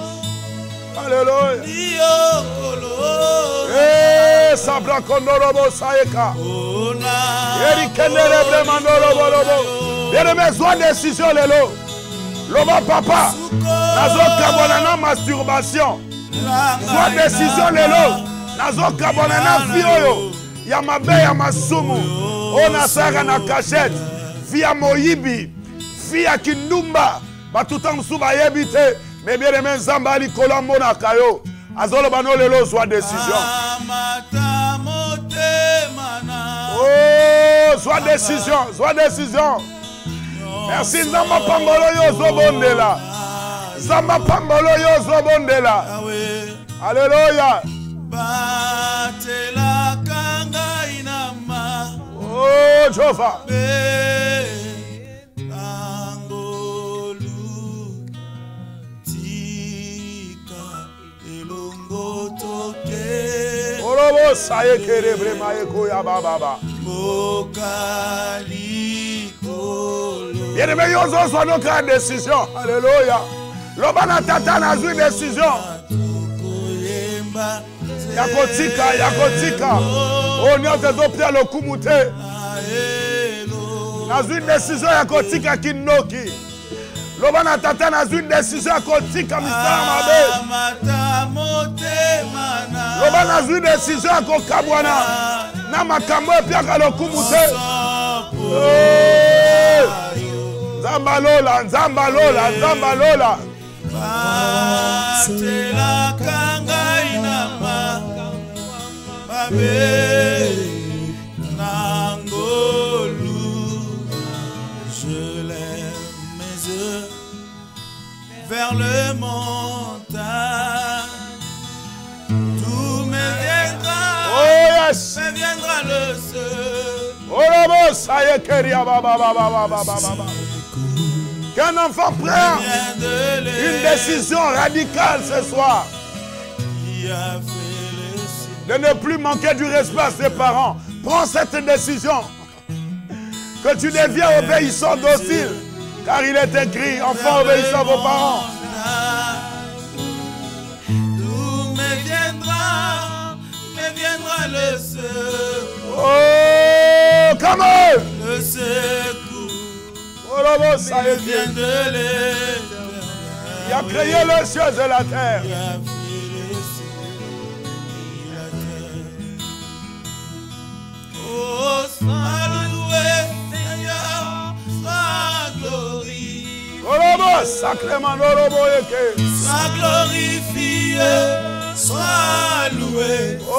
Alléluia. Eh, sabra kondorobo saeka. Eri kendere bremandorobo lobo. Bien-aimé, soit décision lelo. Loba papa. Nazo kabwana na masturbation. Soit décision lelo. Nazo kabwana na fioyo. Ya mabe ya masumu. Ona sara na cachette. Via moyibi. Via kindumba. Batuta msuba yebite. Mais bien aimé Zambali Kolombo na kayo. Azolo bano lelo soit décision. Oh, soit décision, soit décision. Merci Zamba Pambolo yo zobondela. Zamba Pambolo yo zobondela. Alléluia. Oh, Jova. Orobo saye kerebre maeko ya baba. Bien aimé yozo soit donc la décision. Alléluia. Lobana tata na zui décision. Yakotika, yakotika. Oh nyote zo pia lo kumute. Na zui décision yakotika kinoki. Lobana tata na zui décision yakotika misala mabe. Lobana zui décision yakokabwana. Na makambo pia kalokumute. Zambalola, Zambalola, Zambalola. Je lève mes yeux vers le montagne. Tout me viendra. Oh yes. Me viendra le seul. Oh là ça y est, Kéria, baba. Qu'un enfant prend une décision radicale ce soir. De ne plus manquer du respect à ses parents. Prends cette décision. Que tu deviens obéissant docile. Car il est écrit, enfant obéissant à vos parents. Tout me viendra le seul. Oh, comment? Le secours. Oh là ça y est, vient de l'éternel. Il a créé les cieux et la terre. Il a fait les cieux et la terre. Oh, sois loué, Seigneur, sois glorifié. Oh là sacrément, Sois glorifié, sois loué. oh,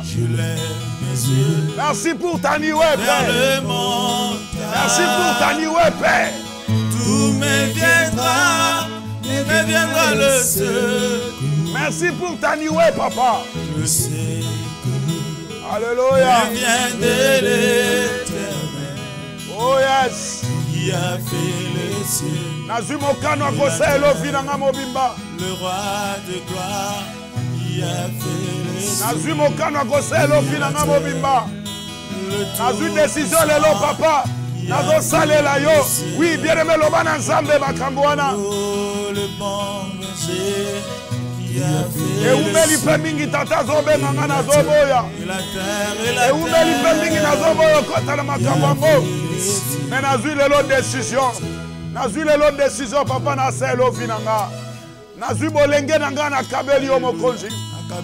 Je lève mes yeux merci pour ta nioué, vers Père. le montagne. Merci pour ta nioué, Père. Tout me viendra le secours. Merci pour ta nioué, Papa. Le secours Alléluia. me vient de l'éternel. Oh yes. Qui a fait les cieux. Nazumokano akoselo vinanga mobimba. Le roi de gloire. Qui a fait les cieux. Nazumokano akoselo vinanga mobimba. Nazu décision lelo papa. Nazo salela yo. Oui, bien aimé lobana nzambe bakambwana. Oh, le bon berger qui a fait Et umeli pe mingi tata zobe nganga nazoboya. la terre et la Et umeli pe mingi nazoboya kota na makambo. Mais nazu lelo décision. Nazui lelo décision papa na selo vinanga. Nazui bolenge nanga na kabeli yo mokonzi.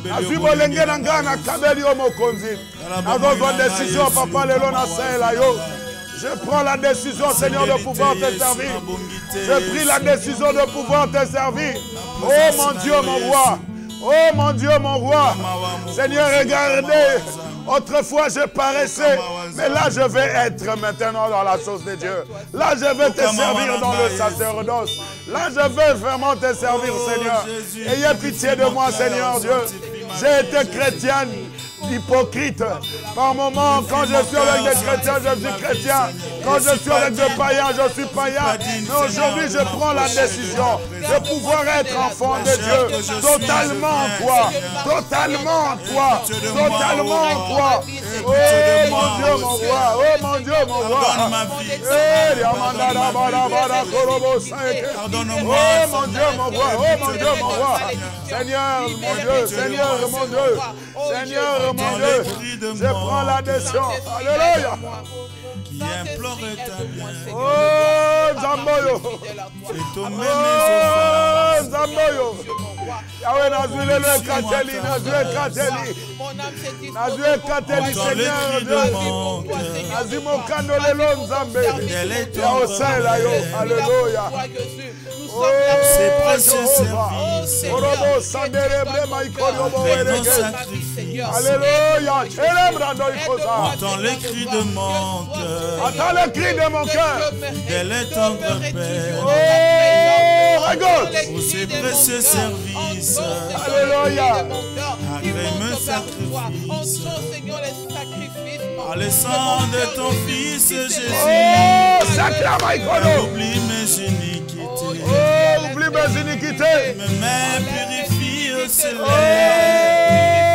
Nazui bolenge nanga na kabeli yo mokonzi. Nazo décision papa lelo na sela yo. Je prends la décision, Seigneur, de pouvoir te servir. Je pris la décision de pouvoir te servir. Oh mon Dieu, mon roi. Oh mon Dieu, mon roi. Seigneur, regardez. Autrefois, je paraissais. Mais là, je vais être maintenant dans la chose de Dieu. Là, je vais te servir dans le sacerdoce. Là, je vais vraiment te servir, Seigneur. Ayez pitié de moi, Seigneur Dieu. J'ai été chrétienne. Hypocrite. Par moments, quand je suis avec des chrétiens, je suis chrétien. Quand je suis avec des païens, je suis païen. Mais aujourd'hui, je prends la décision de pouvoir être enfant de Dieu. Totalement en toi. Totalement en toi. Totalement en toi. Oh mon Dieu, mon roi. Oh mon Dieu, mon roi. Oh mon Dieu, mon roi. Oh mon Dieu, mon roi. Seigneur, mon Dieu. Seigneur, mon Dieu. Seigneur, mon Dieu, je prends la décision. Alléluia. Qui implore ta bien. Oh, Zamboyo. Oh, Zamboyo. Yahweh, Nazoué le Kateli, Nazoué Kateli. Nazoué Kateli, Seigneur Dieu. Nazimo Kandolelo Nzambe. Yahweh, Layo. Alléluia. C'est précieux service. Alléluia. Entends les cris de mon cœur. Entends les cris de mon cœur. Fidèle et tendre Père. Oh, regarde. Pour ces précieux services. Alléluia. Agrée-me sacrifice. Par le sang de ton Fils Jésus. Oh, sacrement. Oublie mes iniquités. Oh, oublie mes iniquités. Mes mains purifient au soleil.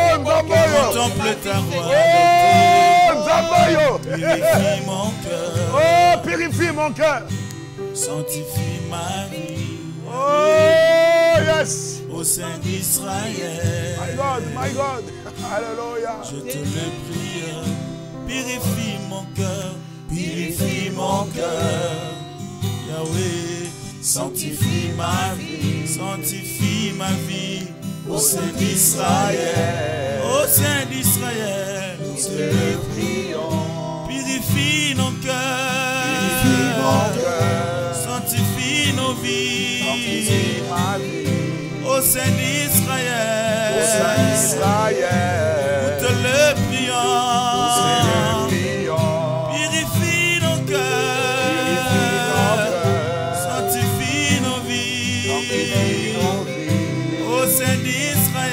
Oh, Nzamboyo. Contemple ta Oh, Nzamboyo. Purifie mon cœur. Oh, purifie mon cœur. Sanctifie ma vie. Oh, yes. Au sein d'Israël. My God, my God. Alléluia. Je te le prie. Purifie mon cœur. Purifie mon cœur. Yahweh. Sanctifie ma vie, sanctifie ma vie au sein d'Israël, au sein d'Israël, nous te le prions. Purifie nos cœurs, purifie mon cœur, sanctifie nos vies, sanctifie ma vie au sein d'Israël, nous te le prions. Purifie nos cœurs. Au sein d'Israël,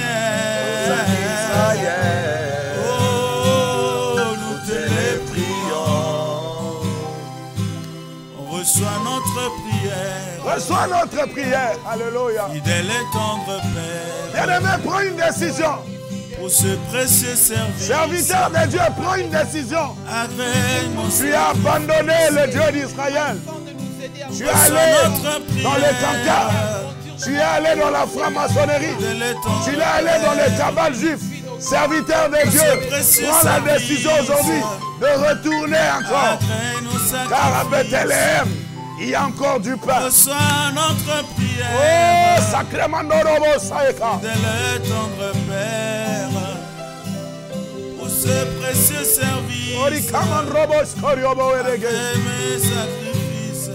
oh, nous te le prions. On reçoit notre prière. Reçois notre prière. Alléluia. Fidèle et tendre Père. Bien-aimé, prends une décision. Pour ce précieux service. Serviteur de Dieu, prends une décision. Avec mon Tu as abandonné le Dieu d'Israël. Tu es allé dans les cancans. Tu es allé dans la franc-maçonnerie. Tu es allé dans les cabales juifs. Serviteur de Dieu, prends la décision aujourd'hui de retourner encore. Car à Bethléem, il y a encore du pain. Reçois notre prière. Oh, sacrément Norobo Saïka. Fidèle et tendre Père, pour ce précieux service. Orikaman Robo Skoriobo Erege. Mes sacrifices,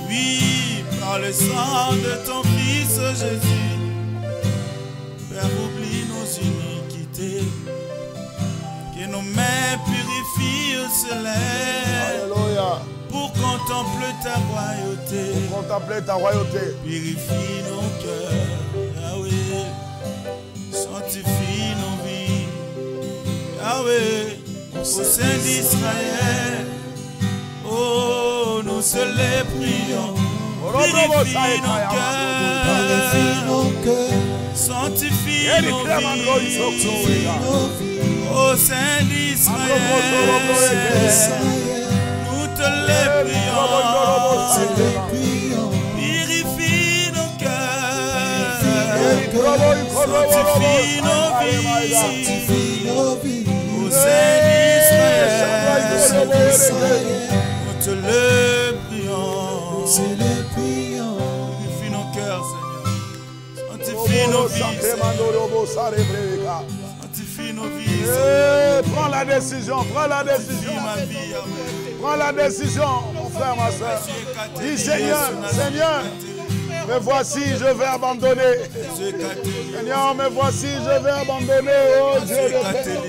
oui, par le sang de ton Fils Jésus. Père, oublie nos iniquités, que nos mains purifient au soleil. Alléluia. Pour contempler ta royauté. Pour contempler ta royauté. Purifie nos cœurs, Yahweh. Sanctifie nos vies, Yahweh. Au sein d'Israël, oh, nous te les prions. Purifie nos cœurs, sanctifie nos vies. Au sein d'Israël, nous te les prions. Purifie nos cœurs, sanctifie nos vies. Au sein d'Israël, nous te le prions. nos vies, sanctifie nos vies. Prends la décision, prends la décision. Prends la décision, mon frère, ma soeur. Dis Seigneur, Seigneur, me voici, je vais abandonner. Seigneur, me voici, je vais abandonner. Oh Dieu de paix.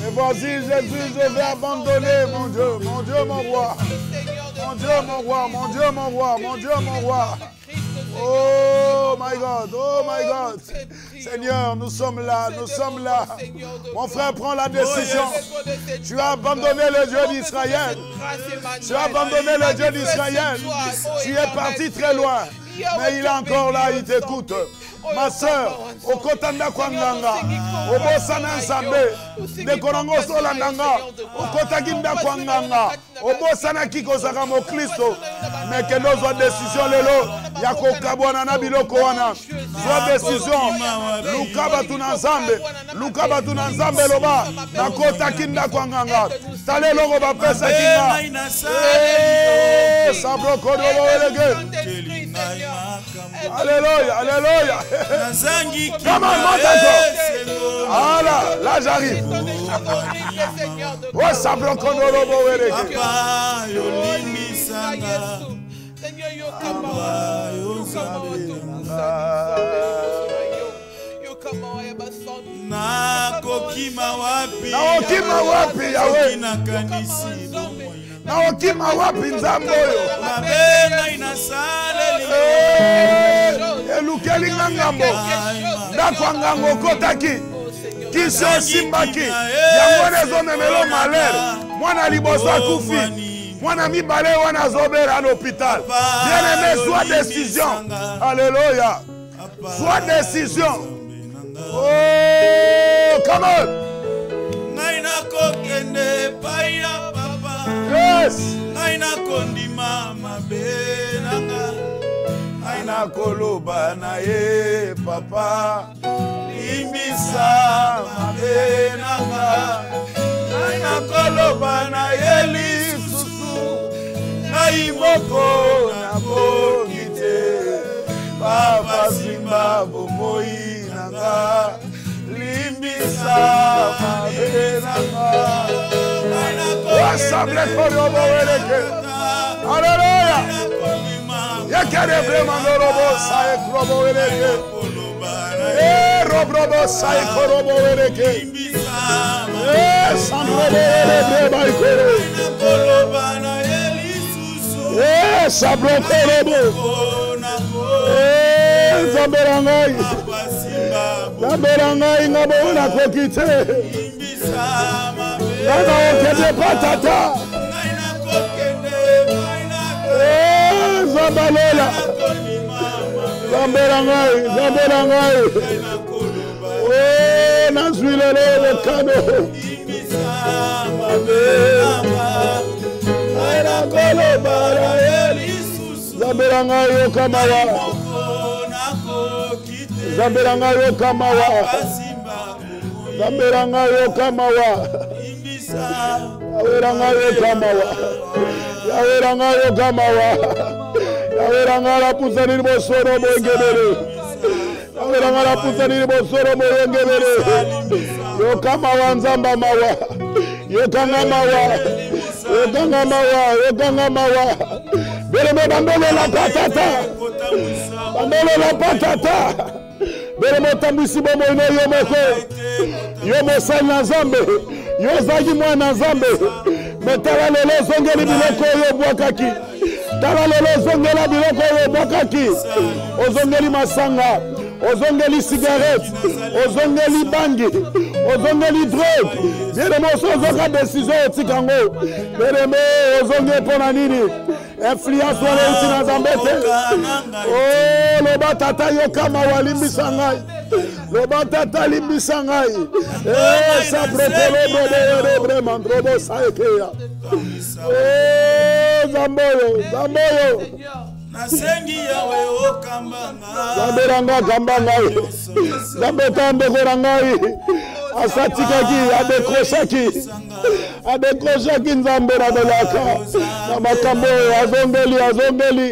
Me voici, Jésus, je vais abandonner, mon Dieu, mon Dieu, mon roi. Mon Dieu, mon roi, mon Dieu, mon roi, mon Dieu, mon roi. Oh my God, oh my God. Seigneur, nous sommes là, nous sommes là. Mon frère, prends la décision. Tu as abandonné le Dieu d'Israël. Tu as abandonné le Dieu d'Israël. Tu es parti très loin. Mais il est encore là, il t'écoute. Ma soeur, au Kotanda Kwanganga, au Bosana Nsambe, de Korango Solandanga, au Kotaginda Kwanganga, au Bosana Kikosaka Mo Christo, mais que nos soit décision lelo, Yako Kabwana Biloko Wana, soit décision, Lukaba Tunanzambe, Lukaba Tunanzambe Loba, Nakota Kinda Kwanganga, Tale Logo Bapesa Kinga, Sabro Kodobo Elege. Alléluia, alléluia. Come on, monte encore. Voilà, là j'arrive. Oh, ça bloque on le beau. Papa, Yolimi Sanga. Na kokima wapi. Na kokima wapi, Yahweh. Na kanisi domo. Na okima wapi nzambo yo. Mabena inasale elukeli ngambo. Ndakwa ngango kotaki. Kiso simbaki. Yango nezo memelo malere. Mwana liboso akufi. Mwana mibale wana zobera à l'hôpital. Bien-aimé, sois décision. Alléluia. Sois décision. Oh, come on. Naina kokende paya papa. Yes. Naina kondima mabenanga. Naina koloba na ye papa. Limbisa mabenanga. Naina koloba na ye lisusu. Naimoko na bogite. Papa simba bomoi nanga. Limbisa mabenanga. Assemblée Korobo Weleke. Alléluia. Yakare vraiment Robo Sae Korobo Weleke. Robo Sae Korobo Weleke. Sandro Weleke Baikoro. Sablo Korobo. Zamberangai. Zamberangai ngabona kokite. Nana okende patata. Zambalela. Zamberangai, zamberangai. Oh, nazwilele le kado. Zamberangai okamawa. Zamberangai okamawa. Zamberangai okamawa. Yawerangayo kamawa. Yawerangayo kamawa. Yawerangara pusani bosoro boengebere. Yawerangara pusani bosoro boengebere. Yo kamawa nzamba mawa. Yo kanga mawa. Yo kanga mawa. Yo kanga mawa. Bereme bandolo la patata. Bandolo la patata. Bereme tambisi bomo ino yomoko. Yomo sanya zambe. Yozagi mwana zambe. Metala lelo zongeli biloko yo bwakaki. Tala lelo zongela biloko yo bwakaki. Ozongeli masanga. Ozongeli cigarette. Ozongeli bangi. Ozongeli drogue. Bien moso zoka décision otikango. Bien ozonge pona nini. Influence wale utina zambete. Oh, loba tata yo kama walimbisa ngai. Loba tata limbisa ngai. Sa protolo de vraiment drobo saekeya. Oh, zamboyo, zamboyo. Nasengi yawe okambanga. Zamberanga kambanga. Zambetambe korangai. Asatikaki adekoshaki. Adekoshaki nzambera belaka. Na makambo azongeli azongeli.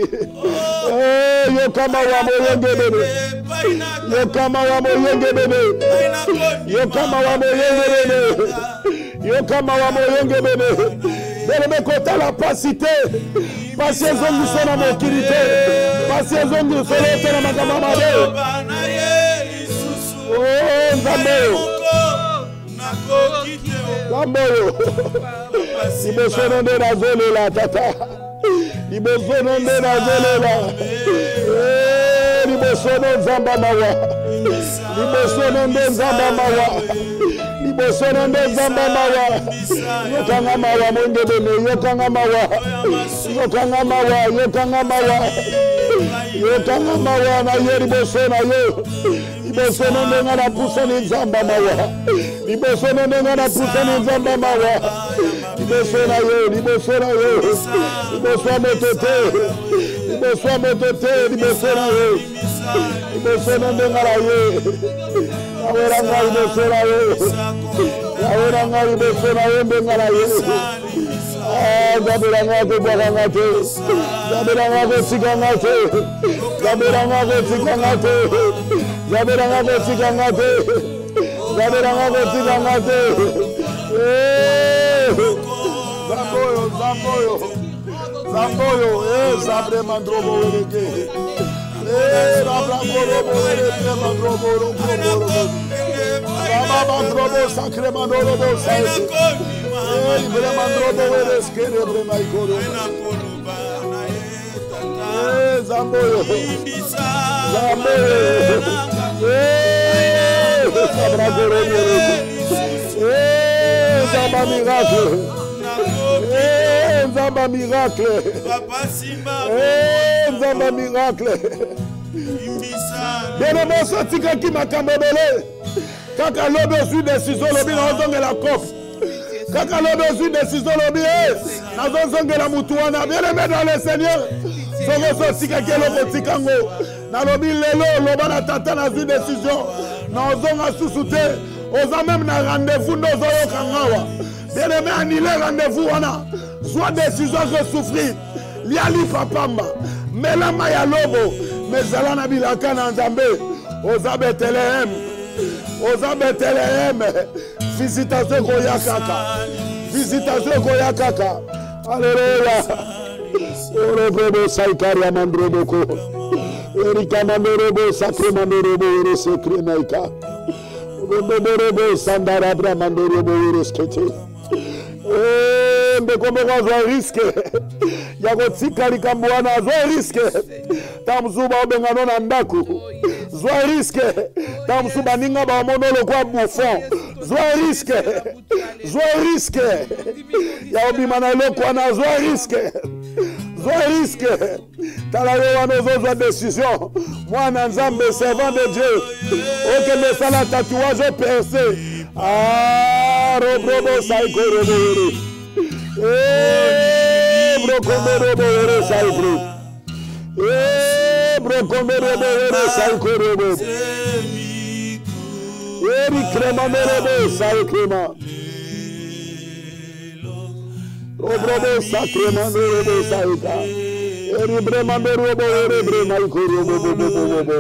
Yo kama wa moyengebere. Yokama wa moyenge bebe. Yokama wa moyenge bebe. Yokama wa moyenge bebe. Bele kota la pasite. Pasien zongu sona mokirite. Pasien zongu sona tena makamamade. Oh, Nzambeyo. Nzambeyo. Ibosononde na zolela tata. Ibosononde na zolela. Libosono Nzamba mawa. Libosono Nzamba mawa. Libosono Nzamba mawa. Yokanga mawa mwenge bene. Yokanga mawa. Yokanga mawa. Yokanga mawa. Yokanga mawa na ye libosono yo. Libosono ndenga na pusa ni Nzamba mawa. Libosono ndenga na pusa ni Nzamba mawa. Libosono yo. Libosono yo. Libosono motote. Libosono motote. Libosono yo. Libosono ndenga la ye. Yaweranga libosono yo. Yaweranga libosono yo ndenga la ye. Zabiranga kubwanga te. Zabiranga kusikanga te. Zabiranga kusikanga te. Zabiranga kusikanga te. Zabiranga kusikanga te. Zamboyo, Zamboyo. Zamboyo, Zabre mandrobo wereke. Rabra korobo wereke mandrobo robo. Rama mandrobo sacre mandrobo sai. Ibre mandrobo wereske rebre maikoro. Zamboyo. Zamboyo. Rabra korobo wereke. Zamba miracle. Nzamba miracle. Nzamba miracle. Bien sorti qui m'a camébélé. Kaka lobe sur décision lobi na ozonge la cof. Kaka lobe sur décision lobi na ozonge la mutuana. Bien aimé dans le Seigneur. Soko sorti kaka lobo tikango. Na lobi lelo loba na tata na sur décision. Na ozonga susute. Oza même na rendez-vous nozoyo kangawa. Bien aimé annulé rendez-vous wana. Soit décision que souffrir. Liali papamba. Melama ya lobo. Mezalana bilaka na Nzambe. Oza Bethlehem. Oza Bethlehem. Visitation koyakaka. Visitation koyakaka. Alléluia. Orobo saikari mandrobo ko. Erika mandrobo sacré mandrobo ere secret naika. Orobo sandara bra mandrobo ere skete. Mbekome kwa zwa riske. Yako tika likambuana zwa riske. Tamsuba obengano na ndaku. Zwa riske. Tamsuba ninga ba monolo kwa bufon. Zwa riske. Zwa riske. Ya obimana lokwa na zwa riske. Zwa riske. Talayo wanozo zwa décision. Mwana Nzambe servant de Dieu. Oke mesala tatouage percé. Ah, robo saiko robo. Brokomero boere saiko. Brokomero boere saiko robo. Eri kremamero bo saiko. Robo sakremamero bo saiko. Eri bremamero boere bremaiko robo.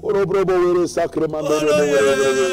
Robo boere sakremamero boere.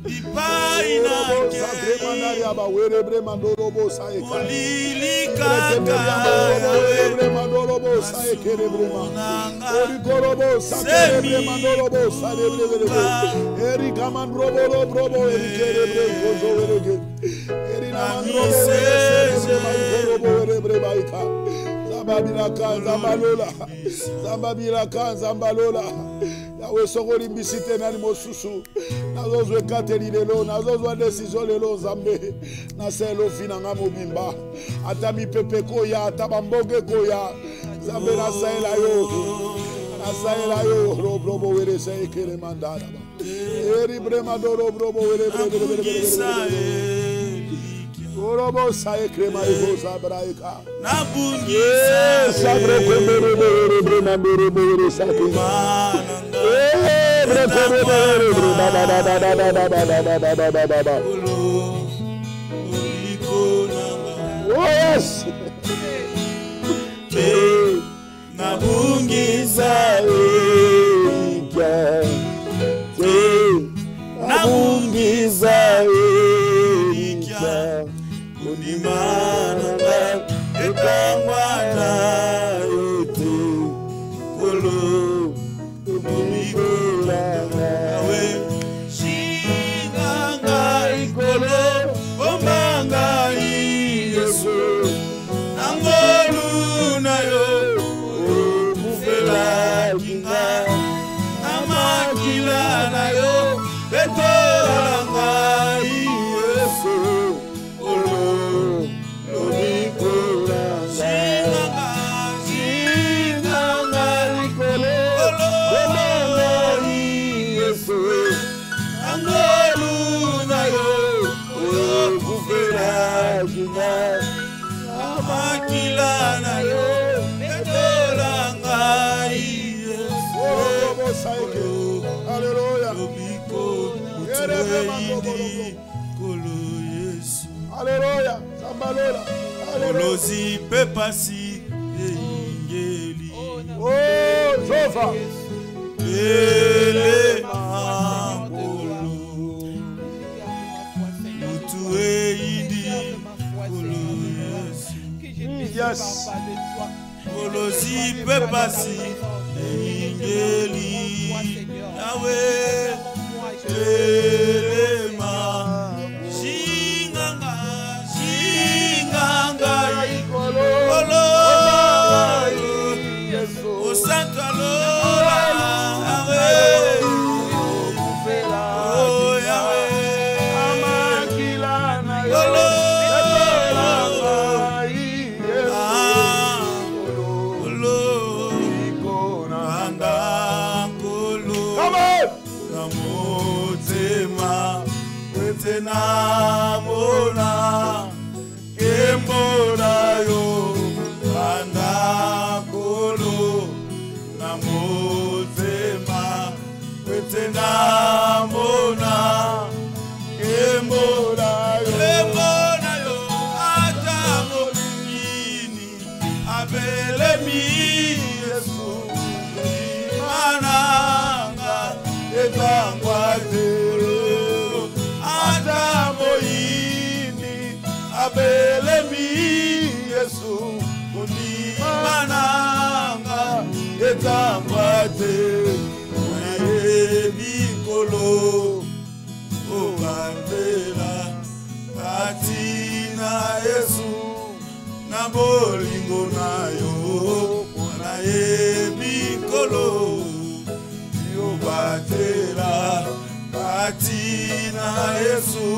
Ipaina Zambalola. Yahweh sokoli mbisite nani mosusu. Nazozwe kateli lelo, nazozwa decision lelo zambe. Naselo fina nga mobimba. Atami pepe koya, atabamboge koya. Zambe nasaela yo. Nasaela yo. Robrobo were se ekele mandara. Eri brema doro brobo were Orobo sae krema ego sabraika. Nabungisa sabre kwembere brema bere sakima. Oh yes. Nabungisa nabungisa Unimana etangwana yote kolo umikola nawe shinganga ikolo omanga Yesu nangolu nayo kufela kinga namakila nayo betolanga Yesu Alléluia, Sambalola, Olozi pepasi ingeli. Oh, Jova. Ele mabolo. Mutu eidi kolo Yesu. Yes. Olozi pepasi ingeli. Yahweh. Ele mabolo. Shinganga ikolo. O Santo Alola, Yahweh, oh Yahweh, Amakilana, Yolo, Nanda, Kolo, Namotema, Wetenamona, Kembona yo, Nanda, Kolo. Namotema, Wetenamona, Kembona yo, Atamolini, Abelemi, Yesu, Mananga, Evangwate, Atamoini, Abelemi, Yesu, Mananga, Etambate, Bikolo, Obandela, Katina Yesu, Nabolingo nayo, Bikolo, Obatela, Katina Yesu,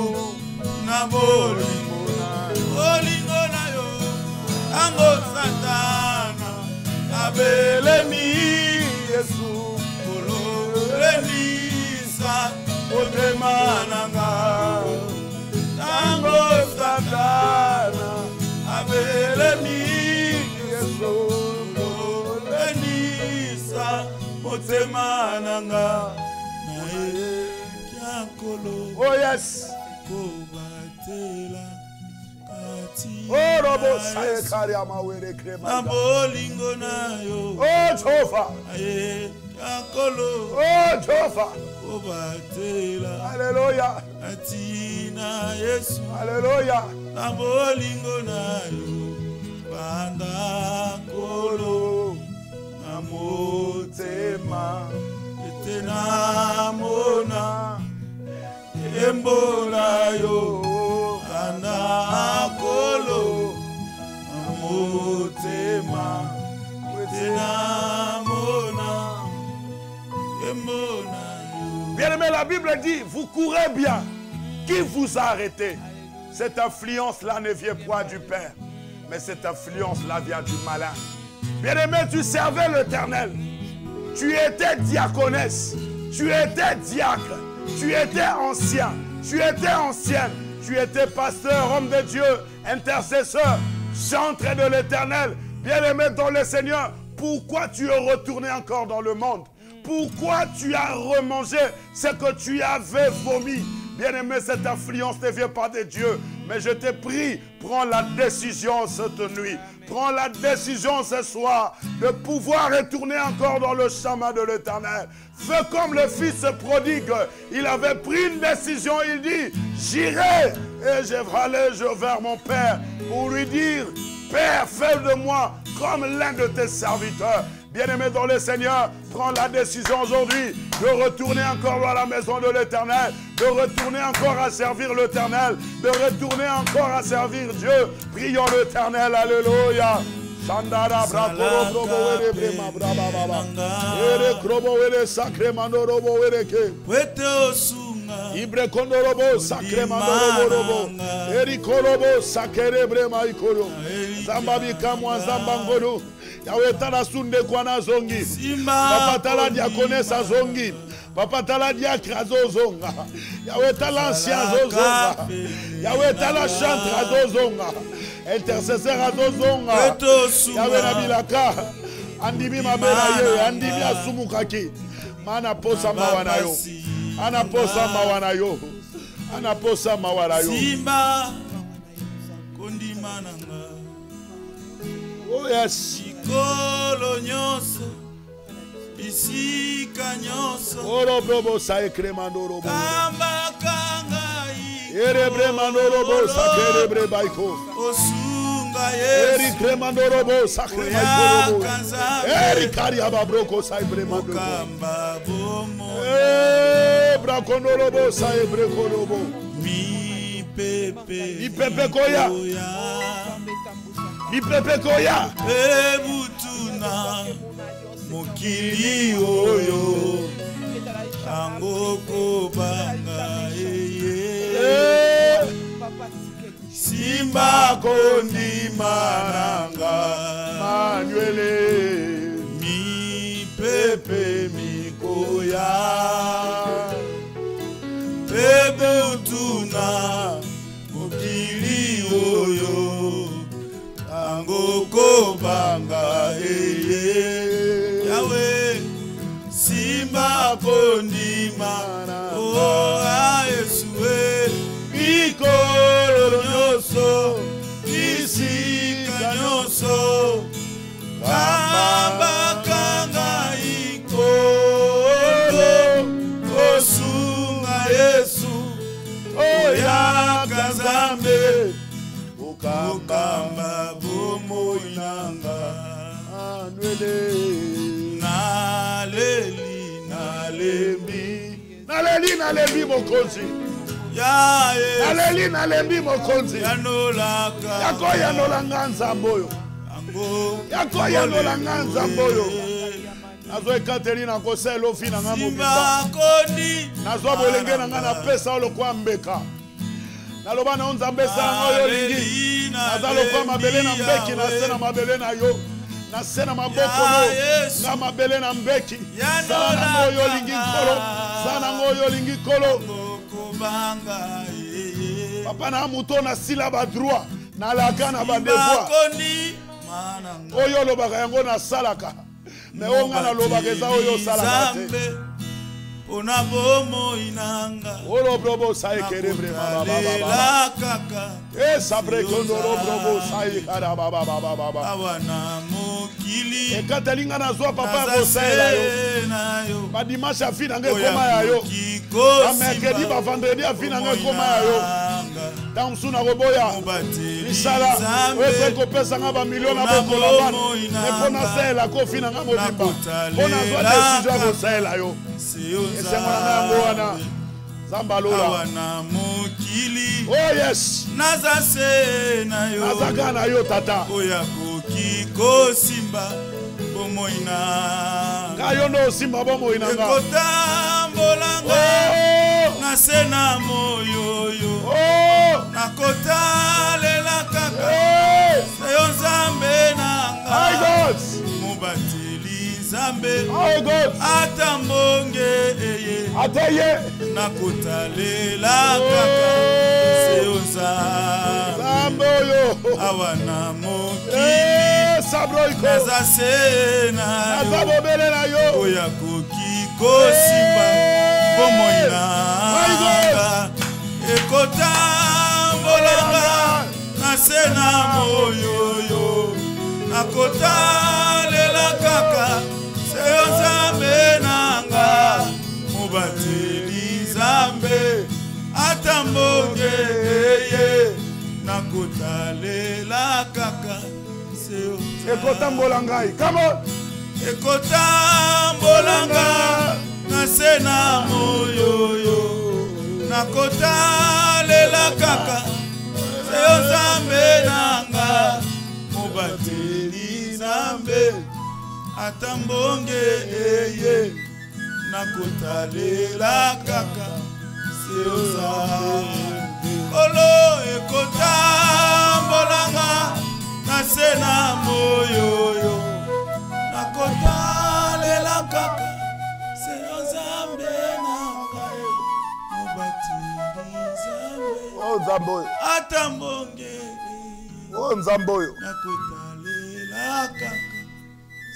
Nabolingo nayo, Ango Satana, Abelemi Yesu kolo renisa otemananga tango satana Abelemi Yesu kolo renisa otemananga nae kyakolo. Oh yes. Kobatela Oh, Robo Sae Kariama Were Krema. Nabolingo nayo. Oh, Jova. Aye, Akolo. Oh, Jova. Obatela. Hallelujah. Atina Yesu. Alléluia. Na bolingo na yo. Banda kolo. Na motema. Etena mona. Embola yo. Banda kolo. Na motema. Etena mona. Embola yo. Bien-aimé, la Bible dit, vous courez bien. Qui vous a arrêté? Cette affluence-là ne vient point du Père, mais cette affluence-là vient du malin. Bien-aimé, tu servais l'Éternel. Tu étais diaconesse. Tu étais diacre. Tu étais ancien. Tu étais ancienne. Tu étais pasteur, homme de Dieu, intercesseur, chantre de l'Éternel. Bien-aimé dans le Seigneur, pourquoi tu es retourné encore dans le monde? Pourquoi tu as remangé ce que tu avais vomi? Bien-aimé, cette affluence ne vient pas de Dieu. Mais je te prie, prends la décision cette nuit. Prends la décision ce soir de pouvoir retourner encore dans le chemin de l'Éternel. Fais comme le fils prodigue. Il avait pris une décision. Il dit, j'irai et je vais aller vers mon Père pour lui dire, Père, fais de moi comme l'un de tes serviteurs. Bien-aimé dans le Seigneur, prends la décision aujourd'hui de retourner encore dans la maison de l'Éternel, de retourner encore à servir l'Éternel, de retourner encore à servir Dieu. Prions l'Éternel, alléluia. Sandara brakoro probo wele brema braba baba. Ere krobo wele sacré mandorobo wele ke. Wete osunga. Ibre kondorobo sacré mandorobo. Eri korobo sacré brema ikoro. Zamba bikamwa zamba ngoro. Yahweh tala sunde kwana zongi. Papa tala diakonesa zongi. Papa tala diacre azozonga. Yahweh tala ancien azozonga. Yahweh tala chantre azozonga. Intercesseur azozonga. Yahweh nabilaka. Andimi mabela ye. Andimi asumukaki. Mana posa mawana yo. Ana posa mawana yo. Ana posa mawana yo. Simba kondimananga. Oh yes. Kolo nyoso bisika nyoso oro bobo sa ekremando robo kamba kanga ere bremando robo sa kerebre baiko osunga yesu eri kremando robo sa kremando robo eri karia babroko sa bremando kamba bomo brakondo robo sa ebreko robo mi pepe koya Ipepe koya ebutuna mokili oyo angoko banga eye simba kondi maranga manuele mi pepe mi koya ebutuna mokili oyo Angoko banga eye Yahweh simba kondima oh Yesu ikolo nyoso isika nyoso kamba kanga ikolo osunga Yesu oya kazambe ukamba bomo inanga manuele nalembi mokonzi ya nalembi mokonzi yanolaka yakoyanola nzambe oyo yakoyanola nzambe oyo nazwa ekateli na kosala ofi na nga mobimba nazwa bolenge na nga napesa lokwa mbeka naloba na nzambe esala oyo olingi naza lokwa mabele na mbeki nase na mabele na yo nase na maboko no na mabele na mbeki sala nango oyo olingi nkolo sala nango oyo olingi nkolo papa na moto nasila badroit nalaka na badevoir oyo olobaka yango nasalaka me oyo nga nalobaka eza oyo osalaka te pona bomo inanga Olo brobo sai kerebre baba baba. kaka Sabre kondoro brobo sai kara baba baba. awana mokili E katalinga na zwa papa ko sela yo. Ba dimanche afina nge koma ya yo. Ba mercredi ba vendredi afina nge koma ya yo. Dans suna roboya. Isala wewe ko pesa ngaba milioni na boko la bana. E kona sela ko fina ngamo bimba. Kona zwa decision ko sela yo. Esemana ngwana. Zambalola. Awana mokili. Oh yes. Nazase na yo. Nazaka na yo tata. Oya koki ko simba bomoina. Kayo no simba bomoina nga. Ekotambolanga. Oh. Nasena moyo yo. Oh. Nakota lela kaka. Hey. Seyo nzambe nanga. My God. Mubateli nzambe. Oh God. Atambonge eye. Ateye. Nakota lela kaka. Seyo nzambe yo. awana mokili. Sabroiko. Nazase na yo. Nazabobele na yo. Oya koki kosimba bomoina. Ekotambolanga nasena moyo yo. Nakota lela kaka seyo nzambe nanga. Mubateli nzambe atambonge ye. Nakota lela kaka seyo Ekotambolanga. Come on. Ekotambolanga nasena moyo yo. Nakota lela kaka seyo nzambe nanga. Mubateli nzambe atambonge eye. Nakota lela kaka seyo nzambe. Olo ekotambolanga nasena moyo yo. Nakota lela kaka seyo nzambe nanga. Mubateli nzambe Oh Nzamboyo. atambonge. Oh Nzamboyo. Nakota lela kaka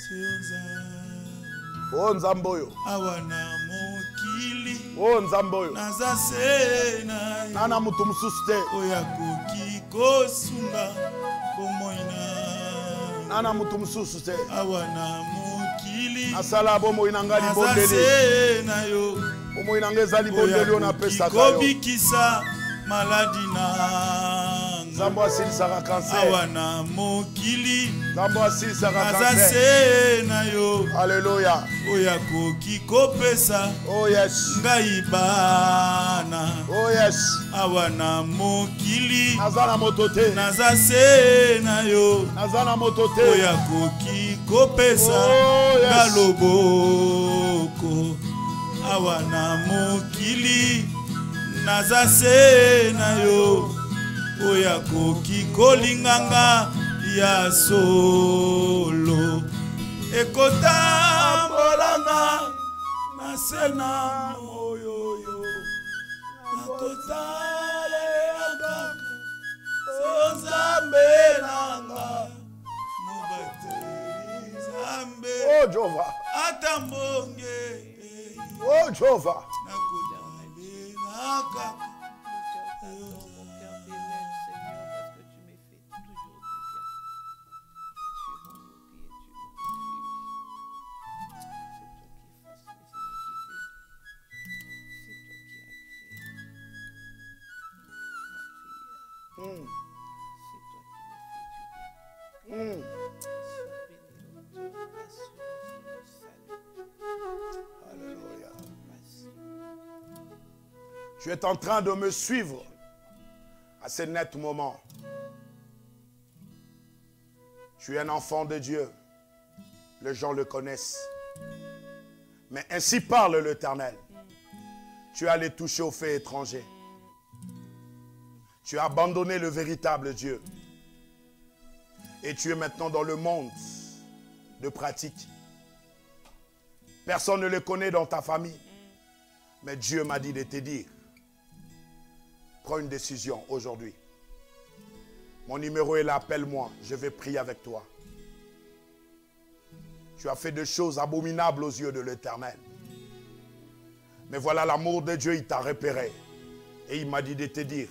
seyo nzambe. Oh Nzamboyo. Awana mokili. Oh Nzamboyo. Nazase na yo. Nana mutu mususu te. Oya koki kosunga bomoina. Nana mutu mususu te. Awana mokili. Nasala bomoina nga libondeli. Nazase na yo. Bomoina nga eza libondeli yo napesaka yo. Kobikisa maladi nanga. Nzambo asilisaka kanser. Awana mokili. Nzambo asilisaka kanser. Nazase na yo. Alléluia. Oya koki kopesa. Oh yes. Ngai bana. Oh yes. Awana mokili. Nazana moto te. Nazase na yo. Nazana moto te. Oya koki kopesa. Oh yes. Galoboko. Awana mokili. Nazase na yo. Oya koki kolinganga ya solo. Ekotambolanga nasena moyo yo. Nakota lela kaka seyo nzambe nanga. Mubateli nzambe Oh Jehova. atambonge. Oh Jehova. Nakota lela kaka. Alléluia. Tu es en train de me suivre à ce net moment. Tu es un enfant de Dieu. Les gens le connaissent. Mais ainsi parle l'Éternel. Tu es allé toucher aux faits étrangers. Tu as abandonné le véritable Dieu. Et tu es maintenant dans le monde de pratique. Personne ne le connaît dans ta famille. Mais Dieu m'a dit de te dire, prends une décision aujourd'hui. Mon numéro est là, appelle-moi, je vais prier avec toi. Tu as fait des choses abominables aux yeux de l'Éternel. Mais voilà, l'amour de Dieu, il t'a repéré. Et il m'a dit de te dire,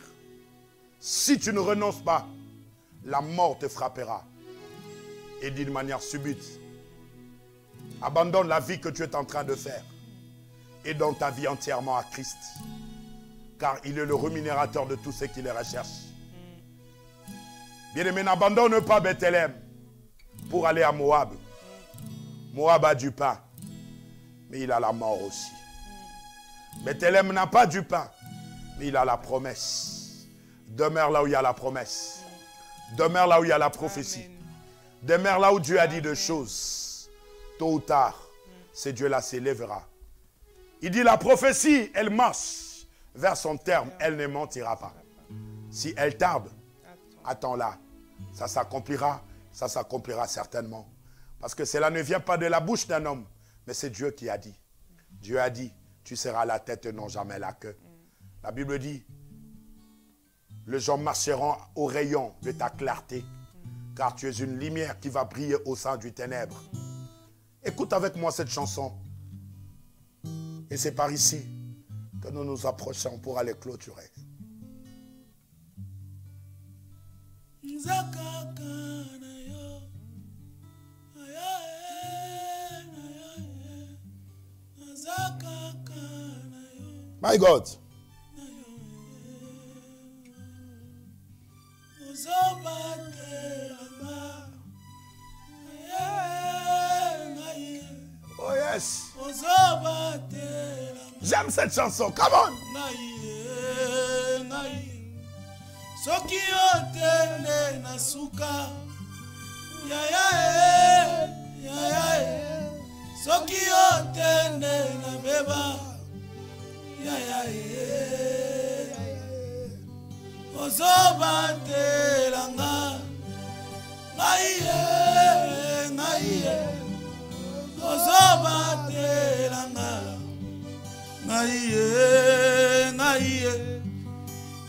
si tu ne renonces pas, la mort te frappera. Et d'une manière subite. Abandonne la vie que tu es en train de faire. Et donne ta vie entièrement à Christ. Car il est le rémunérateur de tous ceux qui les recherchent. Bien-aimé, n'abandonne pas Bethléem pour aller à Moab. Moab a du pain, mais il a la mort aussi. Bethléem n'a pas du pain, mais il a la promesse. Demeure là où il y a la promesse. Demeure là où il y a la prophétie. Amen. Demeure là où Dieu a dit des choses. Tôt ou tard, ce Dieu-là s'élèvera. Il dit la prophétie, elle marche vers son terme, elle ne mentira pas. Si elle tarde, attends-la. Ça s'accomplira certainement. Parce que cela ne vient pas de la bouche d'un homme, mais c'est Dieu qui a dit. Dieu a dit, tu seras la tête et non jamais la queue. La Bible dit, les gens marcheront au rayon de ta clarté, car tu es une lumière qui va briller au sein du ténèbre. Écoute avec moi cette chanson. Et c'est par ici que nous nous approchons pour aller clôturer. My God. Oh yes. J'aime cette chanson. Come on. Soki otene na suka ya soki otene na beba ya ozobandelanga ngai ozobandelanga ngai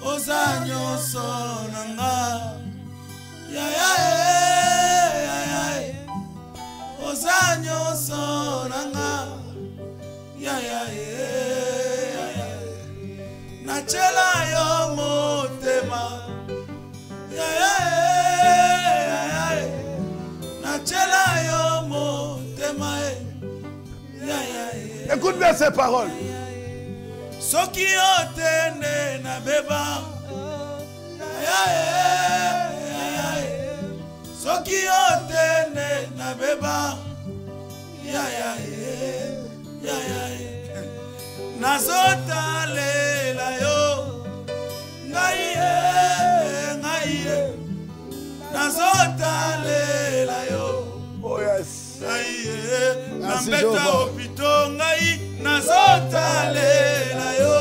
Ozanyo sonanga Ozanyo sonanga Nachela yo motema Nachela yo motema Écoute bien ces paroles. Soki otene na beba Soki otene na beba Nazotalela yo ngai Nazotalela yo. Oh yes. Nambeta opito ngai nazotalela yo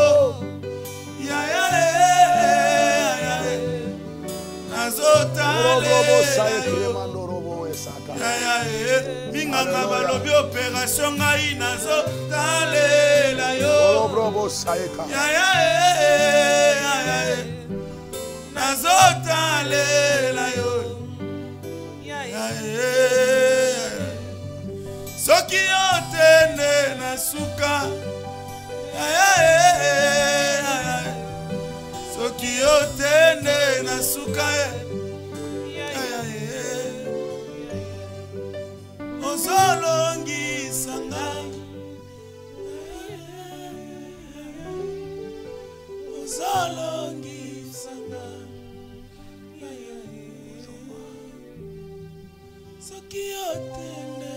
Minganga balobi opération ngai nazotalela yo nazotalela yo Soki otene na suka Soki otene na suka Ozolongisanga Ozolongisanga Soki otene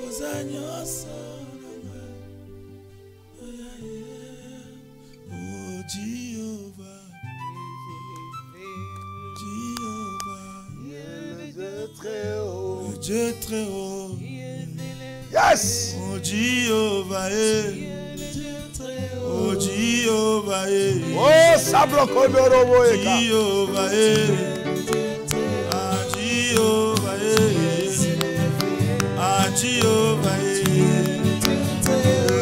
Ozanyo sonanga Oh Jehovah Le Dieu très haut. Yes. Oh Jehovah, oh Jehovah, oh Sablo Kodoro Jehovah, ah Jehovah, ah Jehovah,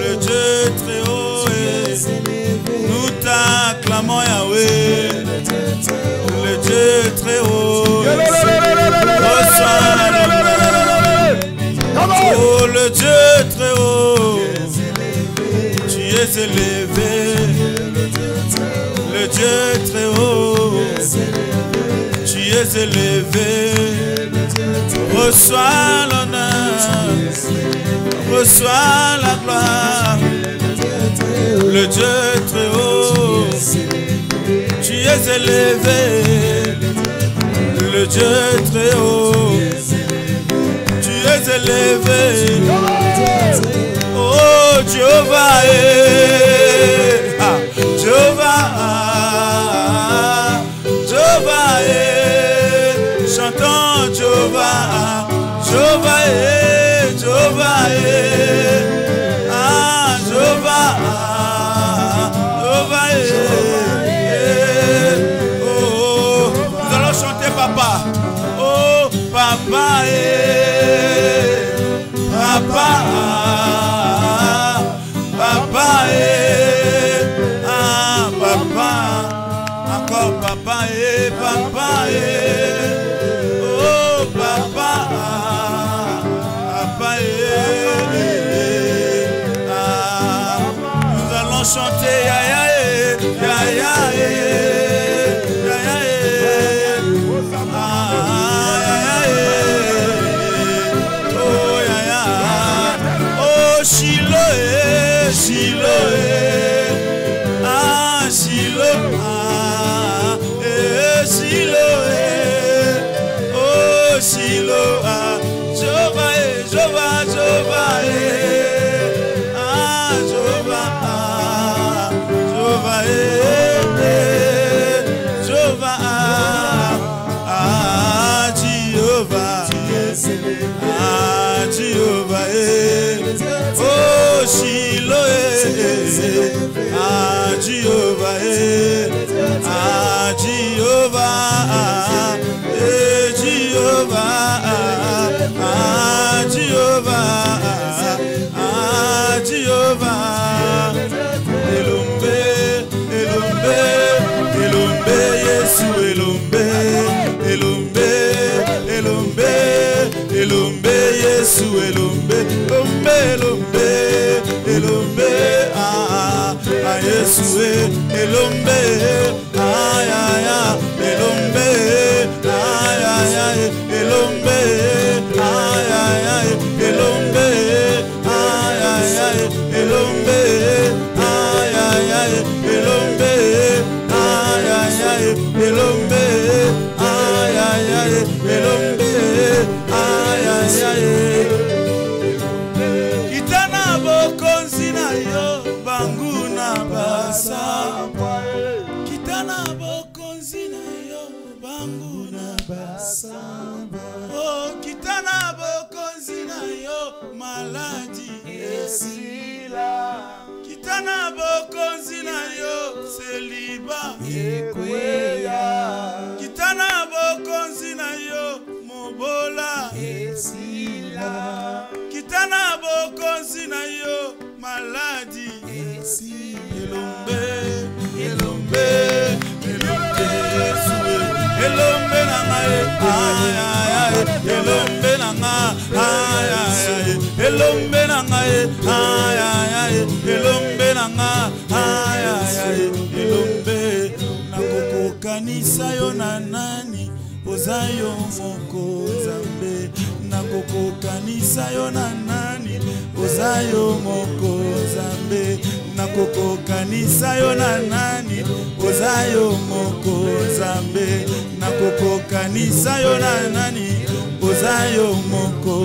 le Dieu très haut, nous t'acclamons Yahweh, le Dieu très haut. élevé, le Dieu très haut, tu es élevé, reçois l'honneur, reçois la gloire, le Dieu très haut, tu es élevé, le Dieu très haut, tu es élevé, oh Jéhovah, Jéhovah, Jéhovah, chantons Jéhovah, Jéhovah, Jéhovah, Jéhovah, Jéhovah, oh, nous allons chanter papa, oh papa, papa, papa, papa, encore papa, papa, oh papa, papa, nous allons chanter, ya ya ya ya Shiloh, Shiloh, Shiloh, Shiloh, oh Shiloh, Jehovah, Jehovah, Jehovah, Jehovah, Jehovah, Jehovah, Jehovah, oh Shiloh, Jehovah, Jehovah, Elombe, Elombe, Elombe, Yesu, Elombe, Elombe, Elombe, Elombe, Yesu, Elombe, Elombe, Elombe, Elombe, Yesu, Elombe, Elombe, Elombe, Elombe, Elombe, Elombe, Elombe, Kitana bokonzi na yo banguna basa, Kitana bokonzi na yo banguna basa, oh Kitana bokonzi na yo maladi esila, Kitana bokonzi na yo seliba ekweya, Kitana bokonzi na yo mobola esila, Kitana bokonzi na yo maladi esila, Elombe, Elombe, Elombe, Elombe na ngai, Elombe na ngai, Elombe na ngai, Elombe na ngai, Elombe nakokokanisa yo na nani, ozayo moko Nzambe, nakokokanisa yo na nani, ozayo moko Nzambe, nakokokanisa yo na nani, ozayo moko Nzambe, nakokokanisa yo na nani, ozayo moko.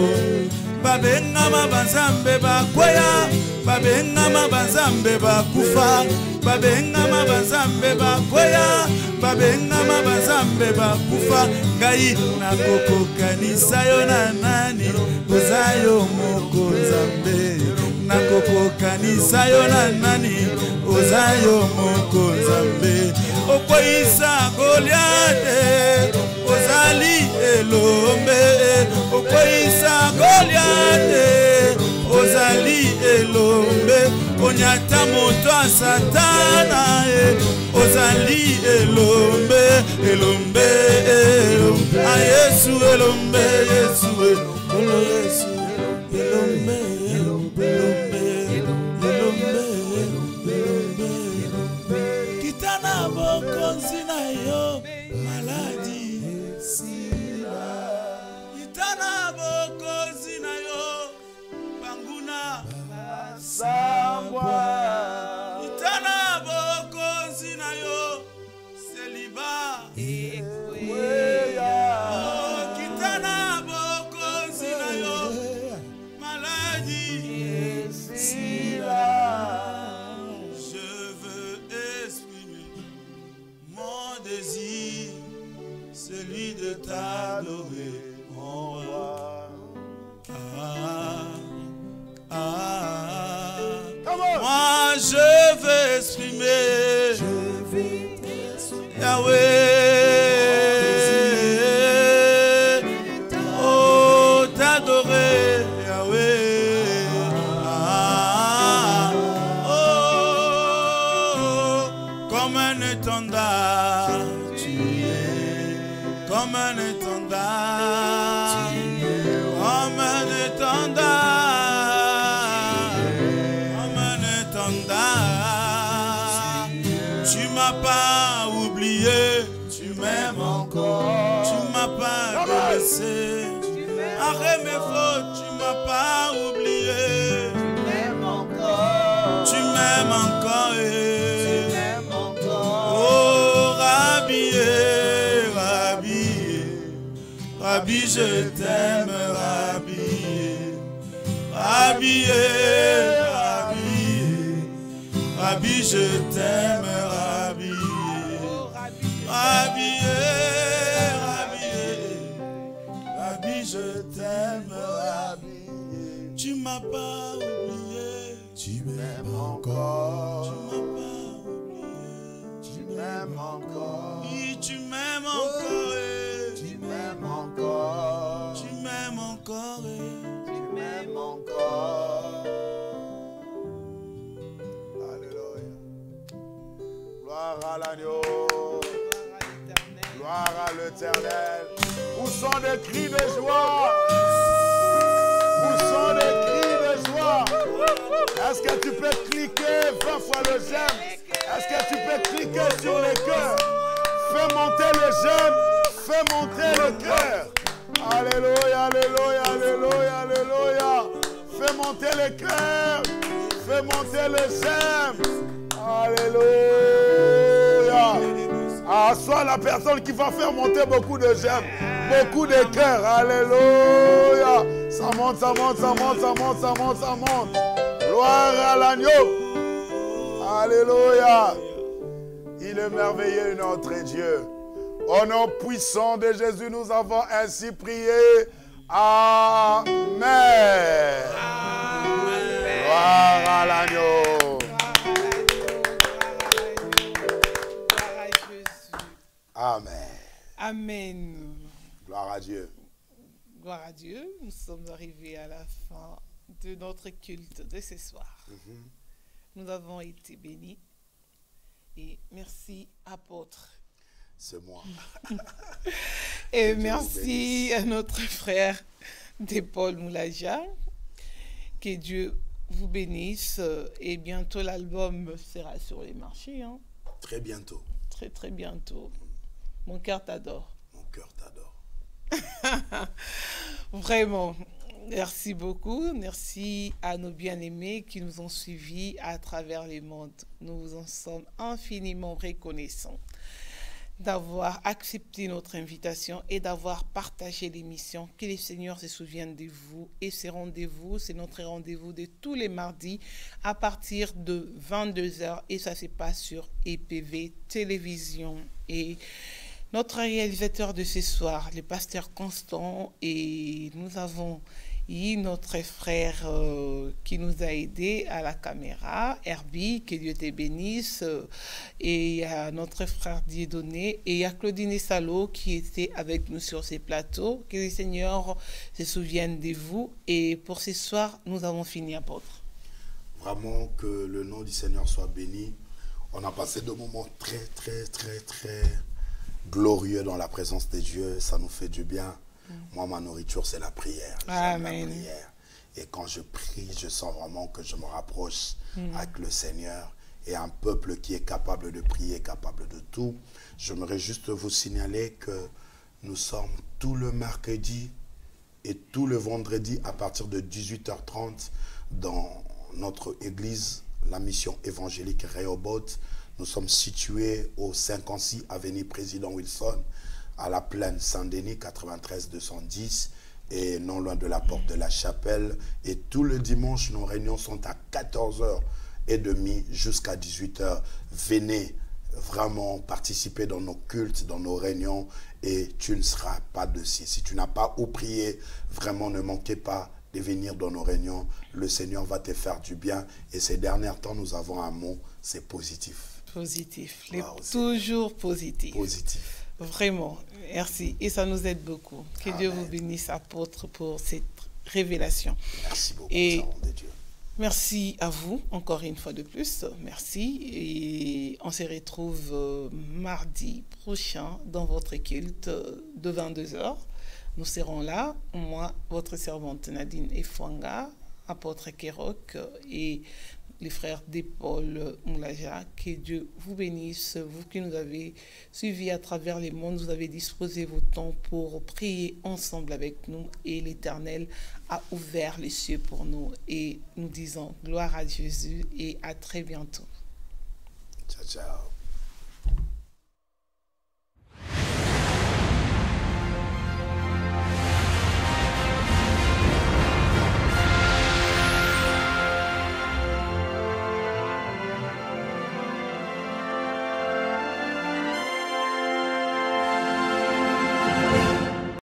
Babengama banzambe bakwea, babengama banzambe bakufa, babengama banzambe bakwea, babengama banzambe bakufa, ngai nakokokanisa yo na nani, ozayo moko Nzambe, nakokokanisa yo na nani, ozayo moko Nzambe, okoisa Goliath, ozali Elombe, okoisa Goliath, ozali Elombe, onyata moto a Satana, ozali Elombe, Elombe, Elombe, a Yesu Elombe, Yesu Elombe, Yesu Elombe, Elombe, Elombe, Elombe, t'adorer, mon roi. Moi je vais exprimer, Yahweh, oh t'adorer, Yahweh, oh, comme un étendard, tu es, comme un étendard, comme un étendard, comme un étendard. Tu m'as pas oublié, tu m'aimes encore, tu m'as pas délaissé. Arrête mes fautes, tu m'as pas oublié, tu m'aimes encore, oh Rabbi, Rabbi, Rabbi, je t'aime, Rabbi, Rabbi, Rabbi, Rabbi, je t'aime, Rabbi, Rabbi, Rabbi, Rabbi, je t'aime, Rabbi. Tu m'as pas oublié, tu m'aimes encore, tu m'as pas oublié, tu m'aimes encore, oui, tu m'aimes encore, tu m'aimes encore, tu m'aimes encore, tu m'aimes encore. Alléluia. Gloire à l'agneau. Gloire à l'Éternel. Où sont les cris de joie? Où sont les cris de joie? Est-ce que tu peux cliquer 20 fois le j'aime? Est-ce que tu peux cliquer sur le cœur? Fais monter le j'aime. Fais monter le cœur. Alléluia, alléluia, alléluia, alléluia. Fais monter le cœur. Fais monter le j'aime. Alléluia. Ah, sois la personne qui va faire monter beaucoup de j'aime, beaucoup de cœurs. Alléluia. Ça monte, ça monte, ça monte, ça monte, ça monte, ça monte. Gloire à l'agneau. Alléluia. Il est merveilleux notre Dieu. Au nom puissant de Jésus, nous avons ainsi prié. Amen. Gloire à l'agneau. Amen. Amen. Gloire à Dieu. Gloire à Dieu. Nous sommes arrivés à la fin de notre culte de ce soir. Nous avons été bénis. Et merci, apôtre. C'est moi. Et merci à notre frère Paul Moulaja. Que Dieu vous bénisse. Et bientôt, l'album sera sur les marchés. Hein. Très bientôt. Très, très bientôt. Mon cœur t'adore. Mon cœur t'adore. Vraiment. Merci beaucoup. Merci à nos bien-aimés qui nous ont suivis à travers le monde. Nous vous en sommes infiniment reconnaissants d'avoir accepté notre invitation et d'avoir partagé l'émission. Que le Seigneur se souvienne de vous. Et ce rendez-vous, c'est notre rendez-vous de tous les mardis à partir de 22h. Et ça se passe sur EPV Télévision. Et notre réalisateur de ce soir, le pasteur Constant, et nous avons eu notre frère qui nous a aidés à la caméra, Herbie, que Dieu te bénisse, et il y a notre frère Dieudonné, et il y a Claudine Salo qui était avec nous sur ces plateaux. Que le Seigneur se souvienne de vous. Et pour ce soir, nous avons fini, apôtre. Vraiment que le nom du Seigneur soit béni. On a passé des moments très, très, très, très glorieux dans la présence de Dieu. Ça nous fait du bien. Moi, ma nourriture, c'est la prière. Amen. La prière. Et quand je prie, je sens vraiment que je me rapproche avec le Seigneur. Et un peuple qui est capable de prier, capable de tout. J'aimerais juste vous signaler que nous sommes tout le mercredi et tout le vendredi à partir de 18h30 dans notre église, la mission évangélique Rehoboth. Nous sommes situés au 56 avenue Président Wilson, à la plaine Saint-Denis, 93 210, et non loin de la porte de la chapelle. Et tout le dimanche, nos réunions sont à 14h30 jusqu'à 18h. Venez vraiment participer dans nos cultes, dans nos réunions, et tu ne seras pas dessus. Si tu n'as pas où prier, vraiment ne manquez pas de venir dans nos réunions. Le Seigneur va te faire du bien. Et ces derniers temps, nous avons un mot, c'est positif. Positif, Wow, toujours positif. Positif. Vraiment, merci. Et ça nous aide beaucoup. Que Amen. Dieu vous bénisse, apôtre, pour cette révélation. Merci beaucoup, Et nous avons de Dieu. merci à vous, encore une fois de plus. Merci. Et on se retrouve mardi prochain dans votre culte de 22h. Nous serons là, moi, votre servante Nadine Efwanga, apôtre Kerok et les frères d'Épaule Moulaja. Que Dieu vous bénisse, vous qui nous avez suivis à travers les mondes, vous avez disposé vos temps pour prier ensemble avec nous et l'Éternel a ouvert les cieux pour nous. Et nous disons gloire à Jésus et à très bientôt. Ciao, ciao.